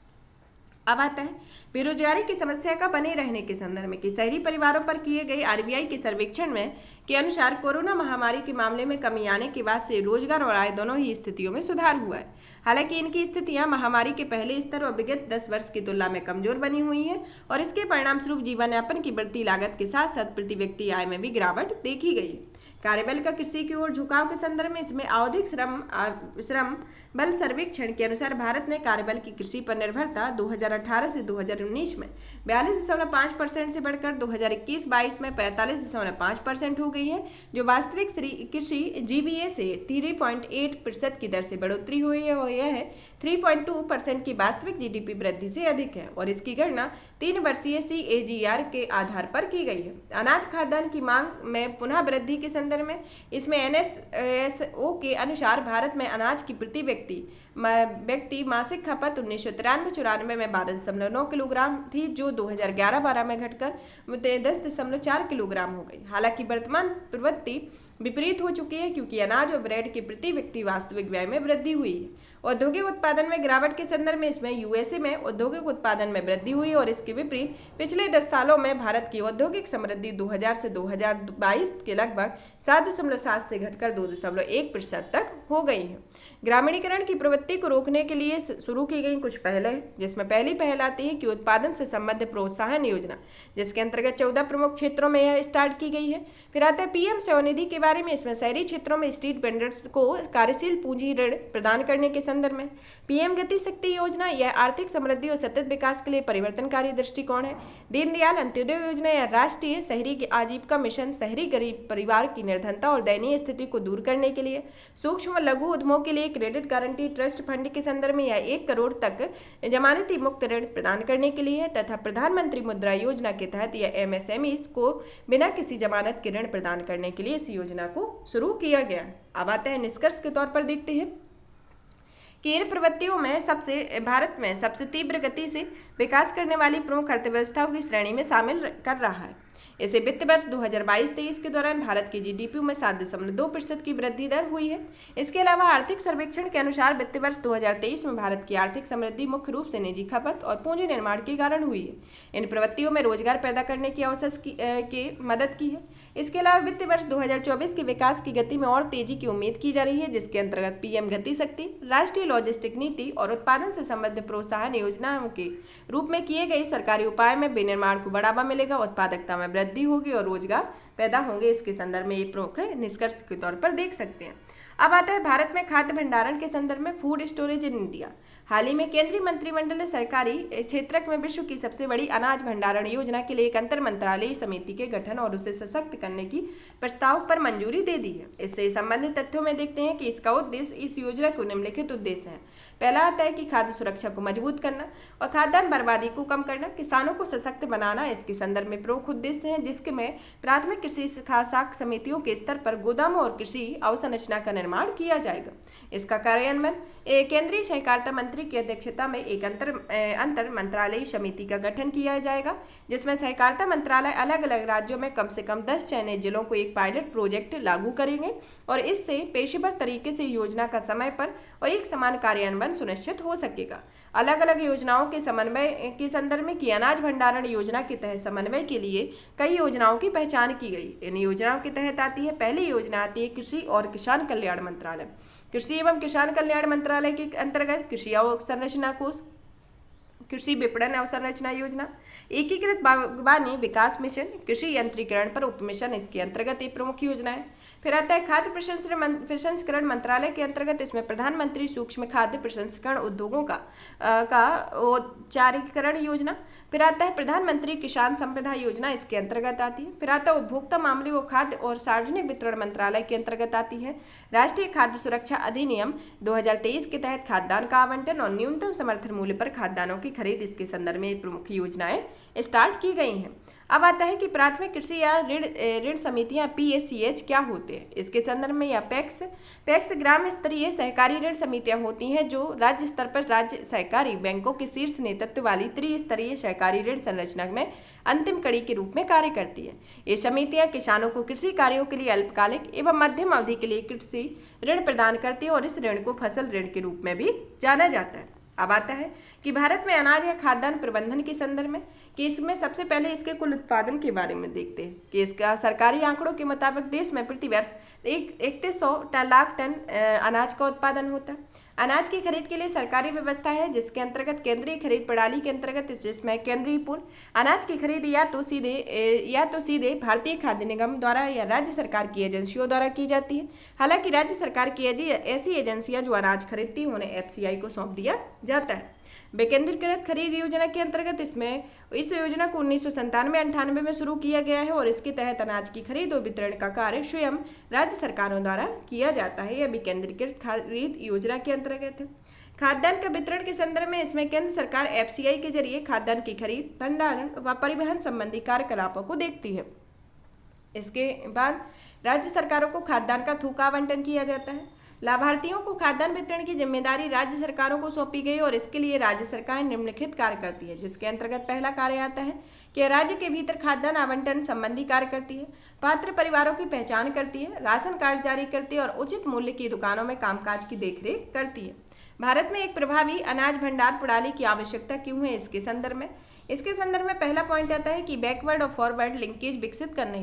अब आता है बेरोजगारी की समस्या का बने रहने के संदर्भ में कि शहरी परिवारों पर किए गए आरबीआई के सर्वेक्षण में के अनुसार कोरोना महामारी के मामले में कमी आने के बाद से रोजगार और आय दोनों ही स्थितियों में सुधार हुआ है। हालांकि इनकी स्थितियां महामारी के पहले स्तर और विगत 10 वर्ष की तुलना में कमजोर बनी हुई हैं और इसके परिणाम स्वरूप जीवन यापन की बढ़ती लागत के साथ साथ प्रति व्यक्ति आय में भी गिरावट देखी गई। कार्यबल का कृषि की ओर झुकाव के संदर्भ में इसमें आवधिक श्रम बल सर्वेक्षण के अनुसार भारत ने कार्यबल की कृषि पर निर्भरता 2018 से 2019 में 42.5% से बढ़कर 2021-22 में 45.5% हो गई है, जो वास्तविक कृषि जीवीए से 3.8% की दर से बढ़ोतरी हुई है और यह 3.2% की वास्तविक जीडीपी वृद्धि से अधिक है और इसकी गणना 3 वर्षीय CAGR के आधार पर की गई है। अनाज खाद्यान्न की मांग में पुनः वृद्धि के संदर्भ में इसमें NSO के अनुसार भारत में अनाज की प्रति व्यक्ति मासिक खपत 1993-94 में 12.9 किलोग्राम थी, जो 2011-12 में घटकर 10.4 किलोग्राम हो गई। हालांकि वर्तमान प्रवृत्ति विपरीत हो चुकी है क्योंकि अनाज और ब्रेड के प्रति व्यक्ति वास्तविक व्यय में वृद्धि हुई है। औद्योगिक उत्पादन में गिरावट के संदर्भ में इसमें यूएसए में औद्योगिक उत्पादन में वृद्धि हुई और इसके विपरीत पिछले 10 सालों में भारत की औद्योगिक समृद्धि 2000 से 2022 के लगभग 7.7 से घटकर 2.1% तक हो गई है। ग्रामीणीकरण की प्रवृत्ति को रोकने के लिए शुरू की गई कुछ पहल है, जिसमें पहली पहल आती है कि उत्पादन से संबद्ध प्रोत्साहन योजना, जिसके अंतर्गत 14 प्रमुख क्षेत्रों में यह स्टार्ट की गई है। फिर आता है पीएम स्वनिधि के बारे में। इसमें शहरी क्षेत्रों में स्ट्रीट वेंडर्स को कार्यशील पूंजी ऋण प्रदान करने के संदर्भ में पीएम गति शक्ति योजना, यह आर्थिक समृद्धि और सतत विकास के लिए परिवर्तनकारी दृष्टिकोण है। दीनदयाल अंत्योदय योजना या राष्ट्रीय शहरी आजीविका मिशन शहरी गरीब परिवार की निर्धनता और दयनीय स्थिति को दूर करने के लिए। सूक्ष्म व लघु उद्यमों के लिए क्रेडिट गारंटी ट्रस्ट फंड के संदर्भ में यह 1 करोड़ तक जमानती मुक्त ऋण प्रदान करने के लिए है तथा प्रधानमंत्री मुद्रा योजना के तहत यह MSMEs को बिना किसी जमानत के ऋण प्रदान करने के लिए इस योजना को शुरू किया गया। अब आते हैं निष्कर्ष के तौर पर देखते हैं कि इन प्रवृत्तियों में भारत में सबसे तीव्र गति से विकास करने वाली प्रमुख अर्थव्यवस्थाओं की श्रेणी में शामिल कर रहा है। इसे वित्त वर्ष 2022-23 के दौरान भारत की जीडीपी में 7.2% की वृद्धि दर हुई है। इसके अलावा आर्थिक सर्वेक्षण के अनुसार वित्त वर्ष 2023 में भारत की आर्थिक समृद्धि मुख्य रूप से निजी खपत और पूंजी निर्माण के कारण हुई है। इन प्रवृत्तियों में रोजगार पैदा करने की अवसर की मदद की है। इसके अलावा वित्त वर्ष 2024 के विकास की गति में और तेजी की उम्मीद की जा रही है, जिसके अंतर्गत पीएम गति शक्ति, राष्ट्रीय लॉजिस्टिक नीति और उत्पादन से संबद्ध प्रोत्साहन योजनाओं के रूप में किए गए सरकारी उपाय में विनिर्माण को बढ़ावा मिलेगा, उत्पादकता में वृद्धि होगी और रोजगार पैदा होंगे। इसके संदर्भ में ये प्रमुख निष्कर्ष के तौर पर देख सकते हैं। अब आता है भारत में खाद्य भंडारण के संदर्भ में फूड स्टोरेज इन इंडिया। हाल ही में केंद्रीय मंत्रिमंडल ने सरकारी क्षेत्र में विश्व की सबसे बड़ी अनाज भंडारण योजना के लिए एक अंतर मंत्रालयी समिति के गठन और उसे सशक्त करने की प्रस्ताव पर मंजूरी दे दी है। इससे संबंधित तथ्यों में देखते हैं कि इसका उद्देश्य, इस योजना के निम्नलिखित उद्देश्य हैं। पहला आता है कि खाद्य सुरक्षा को मजबूत करना और खाद्यान्न बर्बादी को कम करना, किसानों को सशक्त बनाना इसके संदर्भ में प्रमुख उद्देश्य हैं, जिसके में प्राथमिक कृषि साख समितियों के स्तर पर गोदामों और कृषि अवसंरचना का निर्माण किया जाएगा। इसका कार्यान्वयन केंद्रीय सहकारिता मंत्री की अध्यक्षता में एक अंतर मंत्रालयी समिति का गठन किया जाएगा, जिसमें सहकारिता मंत्रालय अलग अलग राज्यों में कम से कम 10 चयनित जिलों को एक पायलट प्रोजेक्ट लागू करेंगे और इससे पेशेवर तरीके से योजना का समय पर और एक समान कार्यान्वयन सुनिश्चित हो सकेगा। अलग अलग योजनाओं के समन्वय के संदर्भ में कि अनाज भंडारण योजना के तहत समन्वय के लिए कई योजनाओं की पहचान की गई। इन योजनाओं के तहत आती है, पहली योजना आती है कृषि और किसान कल्याण मंत्रालय। कृषि एवं किसान कल्याण मंत्रालय के अंतर्गत कृषि अवसंरचना कोष, कृषि विपणन अवसंरचना योजना, एकीकृत बागवानी विकास मिशन, कृषि यंत्रीकरण पर उपमिशन इसके अंतर्गत एक प्रमुख योजना है। फिर आता है खाद्य प्रसंस्करण मंत्रालय के अंतर्गत, इसमें प्रधानमंत्री सूक्ष्म खाद्य प्रसंस्करण उद्योगों का औपचारिकरण योजना। फिर आता है प्रधानमंत्री किसान संपदा योजना, इसके अंतर्गत आती है। फिर आता है उपभोक्ता मामले व खाद्य और सार्वजनिक वितरण मंत्रालय के अंतर्गत आती है राष्ट्रीय खाद्य सुरक्षा अधिनियम 2023 के तहत खाद्यान्न का आवंटन और न्यूनतम समर्थन मूल्य पर खाद्यान्नों की खरीद, इसके संदर्भ में प्रमुख योजनाएं स्टार्ट की गई हैं। अब आता है कि प्राथमिक कृषि या ऋण समितियां PSCH क्या होते हैं। इसके संदर्भ में या पैक्स ग्राम स्तरीय सहकारी ऋण समितियां होती हैं जो राज्य स्तर पर राज्य सहकारी बैंकों के शीर्ष नेतृत्व वाली त्रिस्तरीय सहकारी ऋण संरचना में अंतिम कड़ी के रूप में कार्य करती है। ये समितियां किसानों को कृषि कार्यों के लिए अल्पकालिक एवं मध्यम अवधि के लिए कृषि ऋण प्रदान करती है और इस ऋण को फसल ऋण के रूप में भी जाना जाता है। अब आता है कि भारत में अनाज या खाद्यान्न प्रबंधन के संदर्भ में कि इसमें सबसे पहले इसके कुल उत्पादन के बारे में देखते हैं कि इसका सरकारी आंकड़ों के मुताबिक देश में प्रति वर्ष 3100 लाख टन अनाज का उत्पादन होता है। अनाज की खरीद के लिए सरकारी व्यवस्था है, जिसके अंतर्गत केंद्रीय खरीद प्रणाली के अंतर्गत जिसमें केंद्रीय पूल अनाज की खरीद या तो सीधे भारतीय खाद्य निगम द्वारा या राज्य सरकार की एजेंसियों द्वारा की जाती है। हालांकि राज्य सरकार की ऐसी एजेंसियां जो अनाज खरीदती हैं उन्हें FCI को सौंप दिया जाता है। विकेंद्रीकृत खरीद योजना के अंतर्गत इस योजना को 1997-98 में शुरू किया गया है और इसके तहत अनाज की खरीद और वितरण का कार्य स्वयं राज्य सरकारों द्वारा किया जाता है। यह विकेंद्रीकृत खरीद योजना के अंतर्गत है। खाद्यान्न का वितरण के संदर्भ में इसमें केंद्र सरकार FCI के जरिए खाद्यान्न की खरीद, भंडारण व परिवहन संबंधी कार्यकलापों को देखती है। इसके बाद राज्य सरकारों को खाद्यान्न का थोक आवंटन किया जाता है। लाभार्थियों को खाद्यान्न वितरण की जिम्मेदारी राज्य सरकारों को सौंपी गई और इसके लिए राज्य सरकार निम्नलिखित कार्य करती है, जिसके अंतर्गत पहला कार्य आता है कि राज्य के भीतर खाद्यान्न आवंटन संबंधी कार्य करती है, पात्र परिवारों की पहचान करती है, राशन कार्ड जारी करती है और उचित मूल्य की दुकानों में कामकाज की देखरेख करती है। भारत में एक प्रभावी अनाज भंडार प्रणाली की आवश्यकता क्यों है, इसके संदर्भ में पहला पॉइंट आता है कि बैकवर्ड और फॉरवर्ड लिंकेज विकसित करने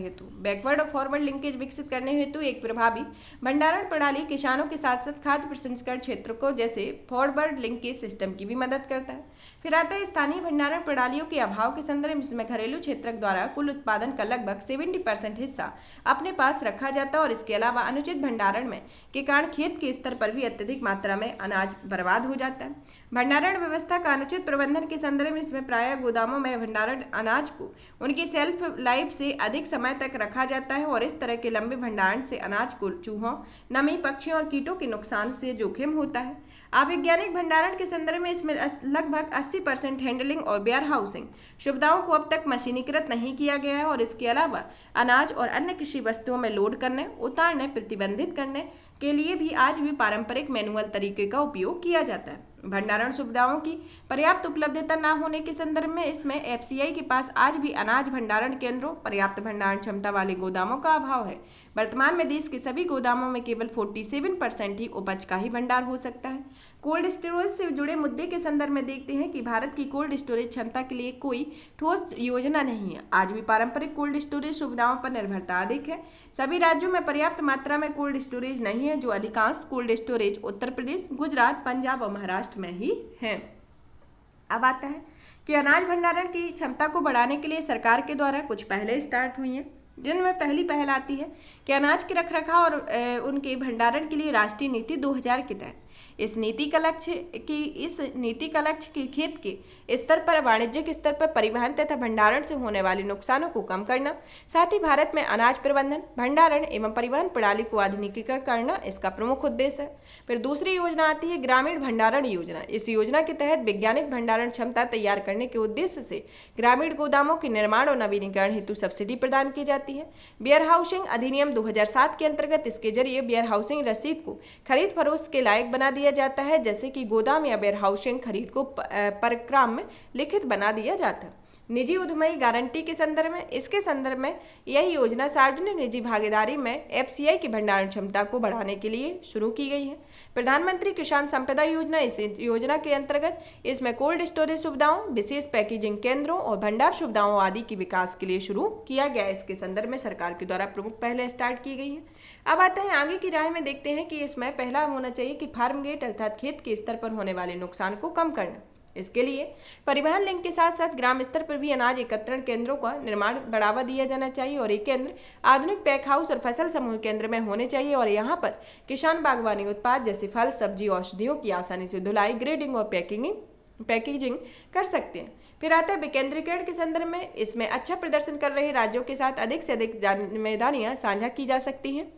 हेतु एक प्रभावी भंडारण प्रणाली किसानों के साथ साथ खाद्य प्रसंस्करण क्षेत्र को जैसे फॉरवर्ड लिंकेज सिस्टम की भी मदद करता है। फिर आता है स्थानीय भंडारण प्रणालियों के अभाव के संदर्भ में, जिसमें घरेलू क्षेत्रक द्वारा कुल उत्पादन का लगभग 70% हिस्सा अपने पास रखा जाता है और इसके अलावा अनुचित भंडारण में के कारण खेत के स्तर पर भी अत्यधिक मात्रा में अनाज बर्बाद हो जाता है। भंडारण व्यवस्था का अनुचित प्रबंधन के संदर्भ में इसमें प्रायः गोदामों में भंडारण अनाज को उनकी सेल्फ लाइफ से अधिक समय तक रखा जाता है और इस तरह के लंबे भंडारण से अनाज को चूहों, नमी, पक्षियों और कीटों के नुकसान से जोखिम होता है। अवैज्ञानिक भंडारण के संदर्भ में इसमें लगभग 80% हैंडलिंग और वेयर हाउसिंग सुविधाओं को अब तक मशीनीकृत नहीं किया गया है और इसके अलावा अनाज और अन्य कृषि वस्तुओं में लोड करने, उतारने, प्रतिबंधित करने के लिए भी आज भी पारंपरिक मैनुअल तरीके का उपयोग किया जाता है। भंडारण सुविधाओं की पर्याप्त उपलब्धता न होने के संदर्भ में इसमें एफसीआई के पास आज भी अनाज भंडारण केंद्रों, पर्याप्त भंडारण क्षमता वाले गोदामों का अभाव है। वर्तमान में देश के सभी गोदामों में केवल 47% ही उपज का ही भंडार हो सकता है। कोल्ड स्टोरेज से जुड़े मुद्दे के संदर्भ में देखते हैं कि भारत की कोल्ड स्टोरेज क्षमता के लिए कोई ठोस योजना नहीं है। आज भी पारंपरिक कोल्ड स्टोरेज सुविधाओं पर निर्भरता अधिक है। सभी राज्यों में पर्याप्त मात्रा में कोल्ड स्टोरेज नहीं है, जो अधिकांश कोल्ड स्टोरेज उत्तर प्रदेश, गुजरात, पंजाब और महाराष्ट्र में ही है। अब आता है कि अनाज भंडारण की क्षमता को बढ़ाने के लिए सरकार के द्वारा कुछ पहले स्टार्ट हुई हैं, जिनमें पहली पहल आती है कि अनाज के रखरखाव और उनके भंडारण के लिए राष्ट्रीय नीति 2000 के तहत इस नीति का लक्ष्य की खेत के स्तर पर, वाणिज्यिक स्तर पर परिवहन तथा भंडारण से होने वाले नुकसानों को कम करना, साथ ही भारत में अनाज प्रबंधन, भंडारण एवं परिवहन प्रणाली को आधुनिकीकरण करना इसका प्रमुख उद्देश्य है। फिर दूसरी योजना आती है ग्रामीण भंडारण योजना। इस योजना के तहत वैज्ञानिक भंडारण क्षमता तैयार करने के उद्देश्य से ग्रामीण गोदामों के निर्माण और नवीनीकरण हेतु सब्सिडी प्रदान की जाती है। वेयर हाउसिंग अधिनियम 2007 के अंतर्गत इसके जरिए वेयर हाउसिंग रसीद को खरीद फरोख्त के लायक बना दिया जाता है, जैसे कि गोदाम या वेयर हाउसिंग खरीद को परक्राम में लिखित बना दिया जाता है। निजी उद्यमी गारंटी के संदर्भ में, इसके संदर्भ में यह योजना सार्वजनिक निजी भागीदारी में एफसीआई की भंडारण क्षमता को बढ़ाने के लिए शुरू की गई है। प्रधानमंत्री किसान संपदा योजना, इस योजना के अंतर्गत इसमें कोल्ड स्टोरेज सुविधाओं, विशेष पैकेजिंग केंद्रों और भंडार सुविधाओं आदि के विकास के लिए शुरू किया गया है। इसके संदर्भ में सरकार के द्वारा प्रमुख पहले स्टार्ट की गई है। अब आता है आगे की राह में देखते हैं कि इसमें पहला होना चाहिए कि फार्म गेट अर्थात खेत के स्तर पर होने वाले नुकसान को कम करना। इसके लिए परिवहन लिंक के साथ साथ ग्राम स्तर पर भी अनाज एकत्रण केंद्रों का निर्माण बढ़ावा दिया जाना चाहिए और ये केंद्र आधुनिक पैक हाउस और फसल समूह केंद्र में होने चाहिए और यहाँ पर किसान बागवानी उत्पाद जैसे फल, सब्जी, औषधियों की आसानी से धुलाई, ग्रेडिंग और पैकेजिंग कर सकते हैं। फिर आता है विकेंद्रीकरण के संदर्भ में, इसमें अच्छा प्रदर्शन कर रहे राज्यों के साथ अधिक से अधिक जिम्मेदारियां साझा की जा सकती हैं।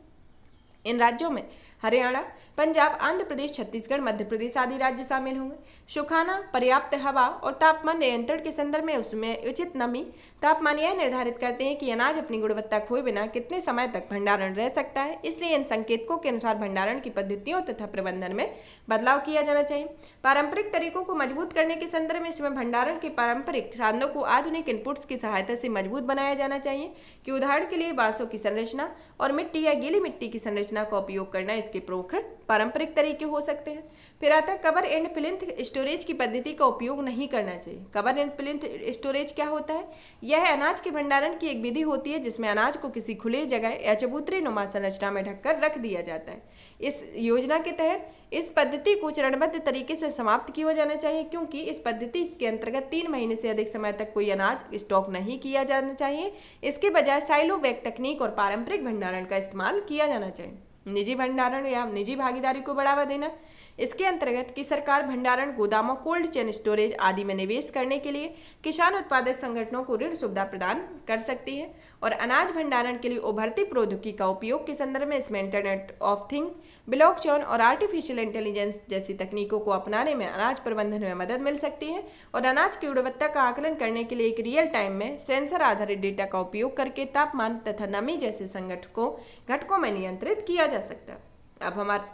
इन राज्यों में हरियाणा, पंजाब, आंध्र प्रदेश, छत्तीसगढ़, मध्य प्रदेश आदि राज्य शामिल होंगे। सुखाना, पर्याप्त हवा और तापमान नियंत्रण के संदर्भ में उसमें उचित नमी तापमान यह निर्धारित करते हैं कि अनाज अपनी गुणवत्ता खोए बिना कितने समय तक भंडारण रह सकता है। इसलिए इन संकेतकों के अनुसार भंडारण की पद्धतियों तथा प्रबंधन में बदलाव किया जाना चाहिए। पारंपरिक तरीकों को मजबूत करने के संदर्भ में इसमें भंडारण के पारंपरिक साधनों को आधुनिक इनपुट्स की सहायता से मजबूत बनाया जाना चाहिए कि उदाहरण के लिए बांसों की संरचना और मिट्टी या गीली मिट्टी की संरचना का उपयोग करना इसके प्रमुख पारंपरिक तरीके हो सकते हैं। फिर आता है कवर एंड प्लिंथ स्टोरेज की पद्धति का उपयोग नहीं करना चाहिए। कवर एंड प्लिंथ स्टोरेज क्या होता है? यह अनाज के भंडारण की एक विधि होती है जिसमें अनाज को किसी खुले जगह या चबूतरे नुमा संरचना में ढककर रख दिया जाता है। इस योजना के तहत इस पद्धति को चरणबद्ध तरीके से समाप्त किया जाना चाहिए, क्योंकि इस पद्धति के अंतर्गत 3 महीने से अधिक समय तक कोई अनाज स्टॉक नहीं किया जाना चाहिए। इसके बजाय साइलो बैग तकनीक और पारंपरिक भंडारण का इस्तेमाल किया जाना चाहिए। निजी भंडारण या निजी भागीदारी को बढ़ावा देना, इसके अंतर्गत कि सरकार भंडारण, गोदामों, कोल्ड चेन स्टोरेज आदि में निवेश करने के लिए किसान उत्पादक संगठनों को ऋण सुविधा प्रदान कर सकती है और अनाज भंडारण के लिए उभरती प्रौद्योगिकी का उपयोग के संदर्भ में इसमें इंटरनेट ऑफ थिंग, ब्लॉकचेन और आर्टिफिशियल इंटेलिजेंस जैसी तकनीकों को अपनाने में अनाज प्रबंधन में मदद मिल सकती है और अनाज की गुणवत्ता का आकलन करने के लिए एक रियल टाइम में सेंसर आधारित डेटा का उपयोग करके तापमान तथा नमी जैसे घटकों में नियंत्रित किया जा सकता है। अब हमारा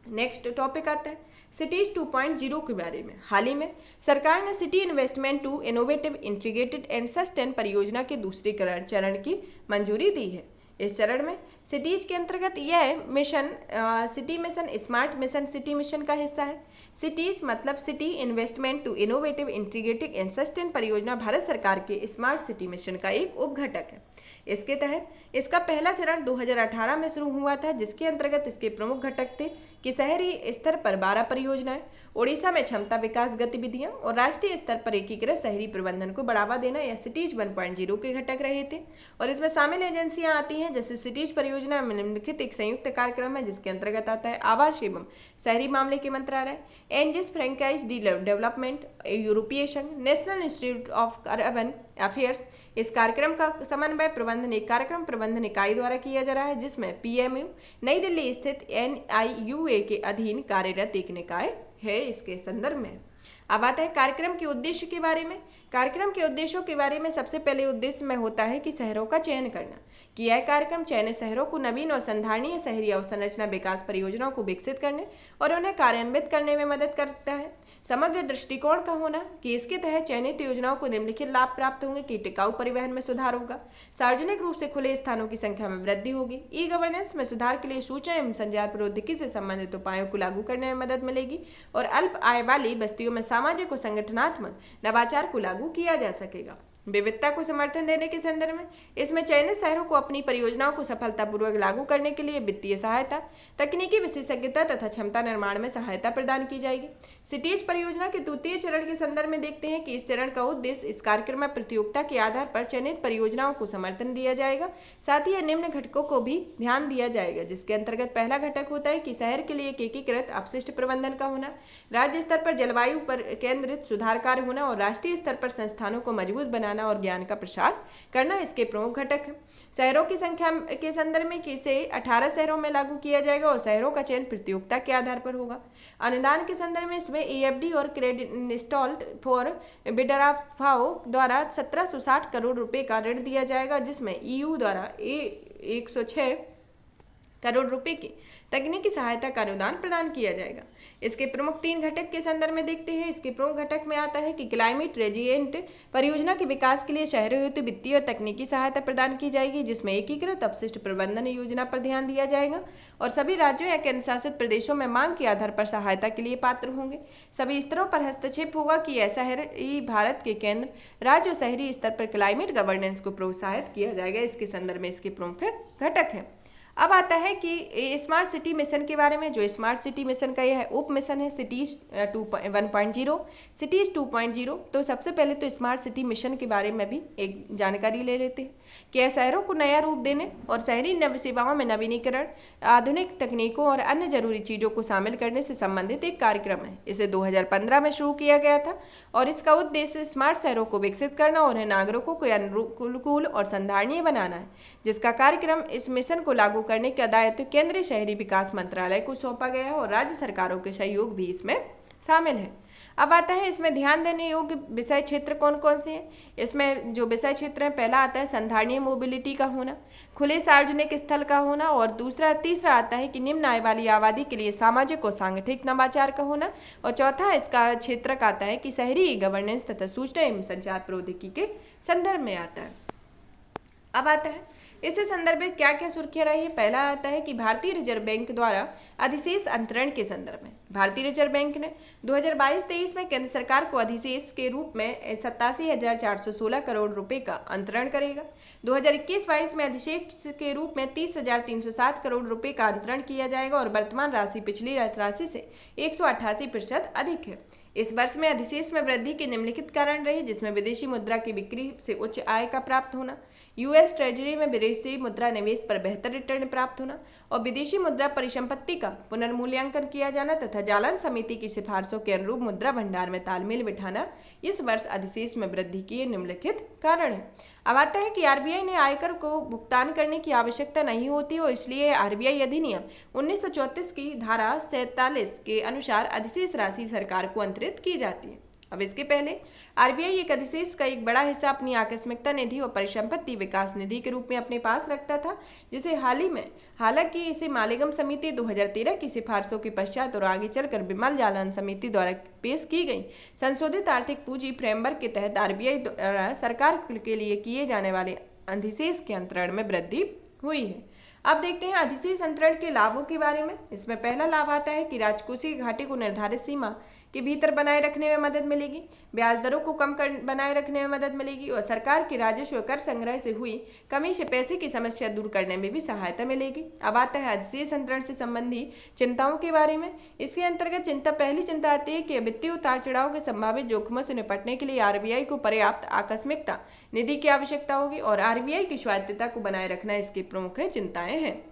नेक्स्ट टॉपिक आता है सिटीज 2.0 के बारे में। हाल ही में सरकार ने city investment to innovative integrated and sustain परियोजना के दूसरे चरण की मंजूरी दी है। इस चरण में सिटीज के अंतर्गत यह mission city mission smart mission city mission का हिस्सा है। सिटीज मतलब city investment to innovative integrated and sustain परियोजना भारत सरकार के स्मार्ट सिटी मिशन का एक उपघटक है। इसके तहत इसका पहला चरण 2018 में शुरू हुआ था, जिसके अंतर्गत इसके प्रमुख घटक थे कि शहरी स्तर पर 12 परियोजनाएं, ओडिशा में क्षमता विकास गतिविधियां और राष्ट्रीय स्तर पर एकीकृत शहरी प्रबंधन को बढ़ावा देना या सिटीज 1.0 के घटक रहे थे। और इसमें शामिल एजेंसियां आती हैं जैसे सिटीज परियोजना में निम्नलिखित एक संयुक्त कार्यक्रम है जिसके अंतर्गत आता है आवास एवं शहरी मामले के मंत्रालय, एनजीएस फ्रेंचाइज डेवलपमेंट, यूरोपीय संघ, national institute of urban affairs. इस कार्यक्रम का समन्वय प्रबंधन एक कार्यक्रम प्रबंधन इकाई द्वारा किया जा रहा है जिसमें पीएमयू नई दिल्ली स्थित एनआईयूए के अधीन कार्यरत एक निकाय है। इसके संदर्भ में अब आता है कार्यक्रम के उद्देश्य के बारे में। कार्यक्रम के उद्देश्यों के बारे में सबसे पहले उद्देश्य में होता है कि शहरों का चयन करना, कि यह कार्यक्रम चयनित शहरों को नवीन और संधारणीय शहरी अवसंरचना विकास परियोजनाओं को विकसित करने और उन्हें कार्यान्वित करने में मदद करता है। समग्र दृष्टिकोण का होना कि इसके तहत चयनित योजनाओं को निम्नलिखित लाभ प्राप्त होंगे कि टिकाऊ परिवहन में सुधार होगा, सार्वजनिक रूप से खुले स्थानों की संख्या में वृद्धि होगी, ई गवर्नेंस में सुधार के लिए सूचना एवं संचार प्रौद्योगिकी से संबंधित उपायों को लागू करने में मदद मिलेगी और अल्प आय वाली बस्तियों में सामाजिक और संगठनात्मक नवाचार को लागू किया जा सकेगा। विविधता को समर्थन देने के संदर्भ में इसमें चयनित शहरों को अपनी परियोजनाओं को सफलतापूर्वक लागू करने के लिए वित्तीय सहायता, तकनीकी विशेषज्ञता तथा क्षमता निर्माण में सहायता प्रदान की जाएगी। सिटीज परियोजना के द्वितीय चरण के संदर्भ में देखते हैं कि इस चरण का उद्देश्य इस कार्यक्रम में प्रतियोगिता के आधार पर चयनित परियोजनाओं को समर्थन दिया जाएगा। साथ ही निम्न घटकों को भी ध्यान दिया जाएगा जिसके अंतर्गत पहला घटक होता है कि शहर के लिए एक एकीकृत अपशिष्ट प्रबंधन का होना, राज्य स्तर पर जलवायु पर केंद्रित सुधार कार्य होना और राष्ट्रीय स्तर पर संस्थानों को मजबूत बनाना और ज्ञान का प्रसार करना इसके प्रमुख घटक हैं। शहरों की संख्या के संदर्भ में इसे 18 शहरों में लागू किया जाएगा और शहरों का चयन प्रतियोगिता के आधार पर होगा। अनुदान के संदर्भ में इसमें ईएफडी और क्रेडिट इंस्टॉल्ड फॉर बिडराफाओ द्वारा 1760 करोड़ रुपए का ऋण दिया जाएगा जिसमें ईयू द्वारा 106 करोड़ रुपए की तकनीकी सहायता का अनुदान प्रदान किया जाएगा। इसके प्रमुख 3 घटक के संदर्भ में देखते हैं। इसके प्रमुख घटक में आता है कि क्लाइमेट रेजिलिएंट परियोजना के विकास के लिए शहरों हेतु वित्तीय और तकनीकी सहायता प्रदान की जाएगी जिसमें एकीकृत अपशिष्ट प्रबंधन योजना पर ध्यान दिया जाएगा और सभी राज्यों या केंद्र शासित प्रदेशों में मांग के आधार पर सहायता के लिए पात्र होंगे। सभी स्तरों पर हस्तक्षेप होगा कि ऐसा शहरी भारत के केंद्र, राज्य और शहरी स्तर पर क्लाइमेट गवर्नेंस को प्रोत्साहित किया जाएगा। इसके संदर्भ में इसके प्रमुख घटक हैं। अब आता है कि स्मार्ट सिटी मिशन के बारे में। जो स्मार्ट सिटी मिशन का यह उप मिशन है सिटीज 1.0, सिटीज 2.0। तो सबसे पहले तो स्मार्ट सिटी मिशन के बारे में भी एक जानकारी ले लेते हैं कि यह शहरों को नया रूप देने और शहरी नव सेवाओं में नवीनीकरण, आधुनिक तकनीकों और अन्य जरूरी चीज़ों को शामिल करने से संबंधित एक कार्यक्रम है। इसे 2015 में शुरू किया गया था और इसका उद्देश्य स्मार्ट शहरों को विकसित करना और उन्हें नागरिकों को अनुकूल और संधारणीय बनाना है, जिसका कार्यक्रम इस मिशन को लागू करने का दायित्व केंद्रीय शहरी विकास मंत्रालय को सौंपा गया है और राज्य सरकारों के सहयोग भी इसमें शामिल है। अब आता है इसमें ध्यान देने योग्य विषय क्षेत्र कौन कौन से हैं। इसमें जो विषय क्षेत्र है, पहला आता है संधारणीय मोबिलिटी का होना, खुले सार्वजनिक स्थल का होना और तीसरा आता है कि निम्न आय वाली आबादी के लिए सामाजिक और सांगठनिक नवाचार का होना और चौथा इसका क्षेत्र का आता है कि शहरी गवर्नेंस तथा सूचना एवं संचार प्रौद्योगिकी के संदर्भ में आता है। अब आता है इससे संदर्भ में क्या क्या सुर्खियां रही है। पहला आता है कि भारतीय रिजर्व बैंक द्वारा अधिशेष अंतरण के संदर्भ में भारतीय रिजर्व बैंक ने 2022-23 में केंद्र सरकार को अधिशेष के रूप में 87,416 करोड़ रुपए का अंतरण करेगा। 2021-22 में अधिशेष के रूप में 30,307 करोड़ रुपए का अंतरण किया जाएगा और वर्तमान राशि पिछली राशि से 188% अधिक है। इस वर्ष में अधिशेष में वृद्धि के निम्नलिखित कारण रहे जिसमें विदेशी मुद्रा की बिक्री से उच्च आय का प्राप्त होना, यूएस ट्रेजरी में विदेशी मुद्रा निवेश पर बेहतर रिटर्न प्राप्त होना और विदेशी मुद्रा परिसंपत्ति का पुनर्मूल्यांकन किया जाना तथा जालान समिति की सिफारिशों के अनुरूप मुद्रा भंडार में तालमेल बिठाना इस वर्ष अधिशेष में वृद्धि के निम्नलिखित कारण है। अब आता है कि आरबीआई ने आयकर को भुगतान करने की आवश्यकता नहीं होती और इसलिए आरबीआई अधिनियम 1934 की धारा 47 के अनुसार अधिशेष राशि सरकार को अंतरित की जाती है। अब इसके पहले आरबीआई एक अधिशेष का एक बड़ा हिस्सा अपनी आकस्मिकता निधि और परिसंपत्ति विकास निधि के रूप में अपने पास रखता था, जिसे हालांकि इसे मालेगांव समिति 2013 की सिफारिशों के पश्चात और आगे चलकर बिमल जालान समिति द्वारा पेश की गई संशोधित आर्थिक पूंजी फ्रेमवर्क के तहत आरबीआई द्वारा सरकार के लिए किए जाने वाले अधिशेष के अंतरण में वृद्धि हुई है। अब देखते हैं अधिशेष अंतरण के लाभों के बारे में। इसमें पहला लाभ आता है कि राजकोषीय घाटे को निर्धारित सीमा के भीतर बनाए रखने में मदद मिलेगी, ब्याज दरों को बनाए रखने में मदद मिलेगी और सरकार के राजस्व कर संग्रह से हुई कमी से पैसे की समस्या दूर करने में भी सहायता मिलेगी। अब आता है अधिशेष अंतरण से संबंधी चिंताओं के बारे में। इसके अंतर्गत पहली चिंता आती है कि वित्तीय उतार चढ़ाव के संभावित जोखिमों से निपटने के लिए आरबीआई को पर्याप्त आकस्मिकता निधि की आवश्यकता होगी और आरबीआई की स्वायत्तता को बनाए रखना इसकी प्रमुख चिंताएं हैं।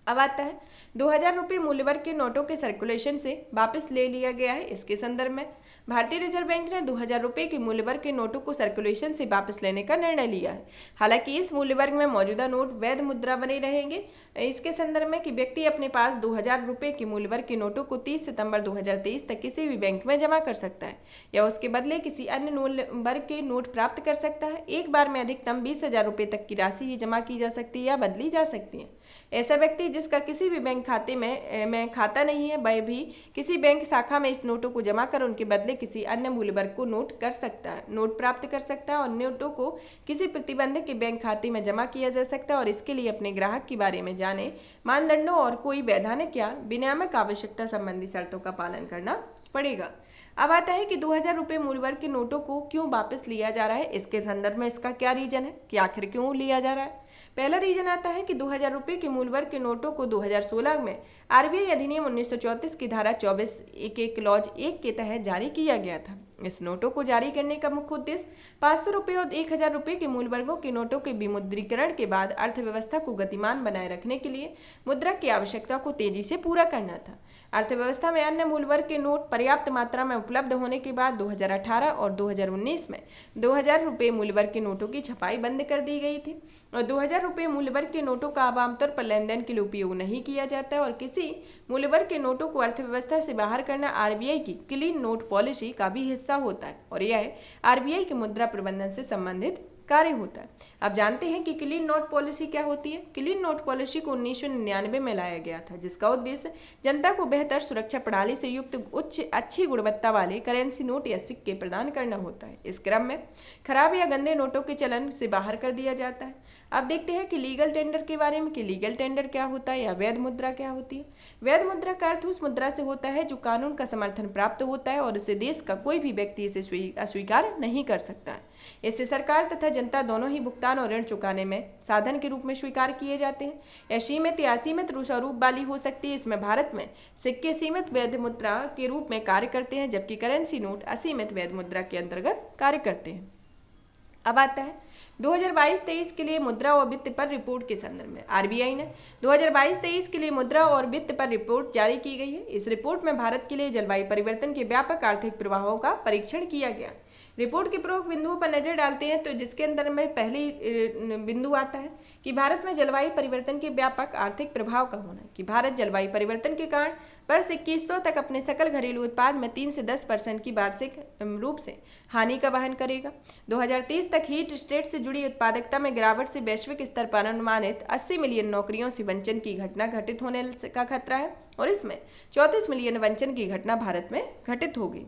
अब आता है 2000 रुपये मूल्य वर्ग के नोटों के सर्कुलेशन से वापस ले लिया गया है। इसके संदर्भ में भारतीय रिजर्व बैंक ने 2000 रुपये के मूल्य वर्ग के नोटों को सर्कुलेशन से वापस लेने का निर्णय लिया है। हालांकि इस मूल्य वर्ग में मौजूदा नोट वैध मुद्रा बने रहेंगे। इसके संदर्भ में कि व्यक्ति अपने पास 2000 रुपये के मूल्य वर्ग के नोटों को 30 सितंबर 2023 तक किसी भी बैंक में जमा कर सकता है या उसके बदले किसी अन्य मूल्य वर्ग के नोट प्राप्त कर सकता है। एक बार में अधिकतम 20,000 रुपये तक की राशि ही जमा की जा सकती है या बदली जा सकती है। ऐसा व्यक्ति जिसका किसी भी बैंक खाते में खाता नहीं है वह भी किसी बैंक शाखा में इस नोटों को जमा कर उनके बदले किसी अन्य मूल्य वर्ग को नोट प्राप्त कर सकता है और नोटों को किसी प्रतिबंधित के बैंक खाते में जमा किया जा सकता है और इसके लिए अपने ग्राहक के बारे में जाने मानदंडों और कोई वैधानिक या विनियामक आवश्यकता संबंधी शर्तों का पालन करना पड़ेगा। अब आता है कि 2000 रुपये मूल्य वर्ग के नोटों को क्यों वापस लिया जा रहा है। इसके संदर्भ में इसका क्या रीजन है कि आखिर क्यों लिया जा रहा है। पहला रीजन आता है कि 2000 रुपये के मूल्य वर्ग के नोटों को 2016 में आरबीआई अधिनियम 1934 की धारा 24 के क्लॉज 1 के तहत जारी किया गया था। इस नोटों को जारी करने का मुख्य उद्देश्य 500 रुपये और 1000 रुपये के मूल्य वर्गों के नोटों के विमुद्रीकरण के बाद अर्थव्यवस्था को गतिमान बनाए रखने के लिए मुद्रा की आवश्यकता को तेजी से पूरा करना था। अर्थव्यवस्था में अन्य मूल्य वर्ग के नोट पर्याप्त मात्रा में उपलब्ध होने के बाद 2018 और 2019 में 2000 रुपये मूल्य वर्ग के नोटों की छपाई बंद कर दी गई थी और 2000 रुपये मूल्य वर्ग के नोटों का अब आमतौर पर लेन देन के लिए उपयोग नहीं किया जाता है और किसी मूल्य वर्ग के नोटों को अर्थव्यवस्था से बाहर करना आरबीआई की क्लीन नोट पॉलिसी का भी हिस्सा होता है और यह आरबीआई के मुद्रा प्रबंधन से संबंधित कार्य होता है। अब जानते हैं कि क्लीन नोट पॉलिसी क्या होती है। क्लीन नोट पॉलिसी को 1999 में लाया गया था जिसका उद्देश्य जनता को बेहतर सुरक्षा प्रणाली से युक्त अच्छी गुणवत्ता वाले करेंसी नोट या सिक्के प्रदान करना होता है। इस क्रम में खराब या गंदे नोटों के चलन से बाहर कर दिया जाता है। अब देखते हैं कि लीगल टेंडर के बारे में कि लीगल टेंडर क्या होता है या वैध मुद्रा क्या होती है। वैध मुद्रा का अर्थ उस मुद्रा से होता है जो कानून का समर्थन प्राप्त होता है और इसे देश का कोई भी व्यक्ति इसे अस्वीकार नहीं कर सकता है। इससे सरकार तथा जनता दोनों ही भुगतान और ऋण चुकाने में साधन के रूप में स्वीकार किए जाते हैं। यह सीमित या असीमित स्वरूप वाली हो सकती है। इसमें भारत में सिक्के सीमित वैध मुद्रा के रूप में कार्य करते हैं जबकि करेंसी नोट असीमित वैध मुद्रा के अंतर्गत कार्य करते हैं। अब आता है 2022-23 के लिए मुद्रा और वित्त पर रिपोर्ट के संदर्भ में। आरबीआई ने 2022-23 के लिए मुद्रा और वित्त पर रिपोर्ट जारी की गई है। इस रिपोर्ट में भारत के लिए जलवायु परिवर्तन के व्यापक आर्थिक प्रभावों का परीक्षण किया गया। रिपोर्ट के प्रमुख बिंदुओं पर नजर डालते हैं तो जिसके अंदर में पहली बिंदु आता है कि भारत में जलवायु परिवर्तन के व्यापक आर्थिक प्रभाव का होना कि भारत जलवायु परिवर्तन के कारण वर्ष 2100 तक अपने सकल घरेलू उत्पाद में 3 से 10% की वार्षिक रूप से हानि का वहन करेगा। 2030 तक हीट स्टेट से जुड़ी उत्पादकता में गिरावट से वैश्विक स्तर पर अनुमानित 80 मिलियन नौकरियों से वंचन की घटना घटित होने का खतरा है और इसमें 34 मिलियन वंचन की घटना भारत में घटित होगी।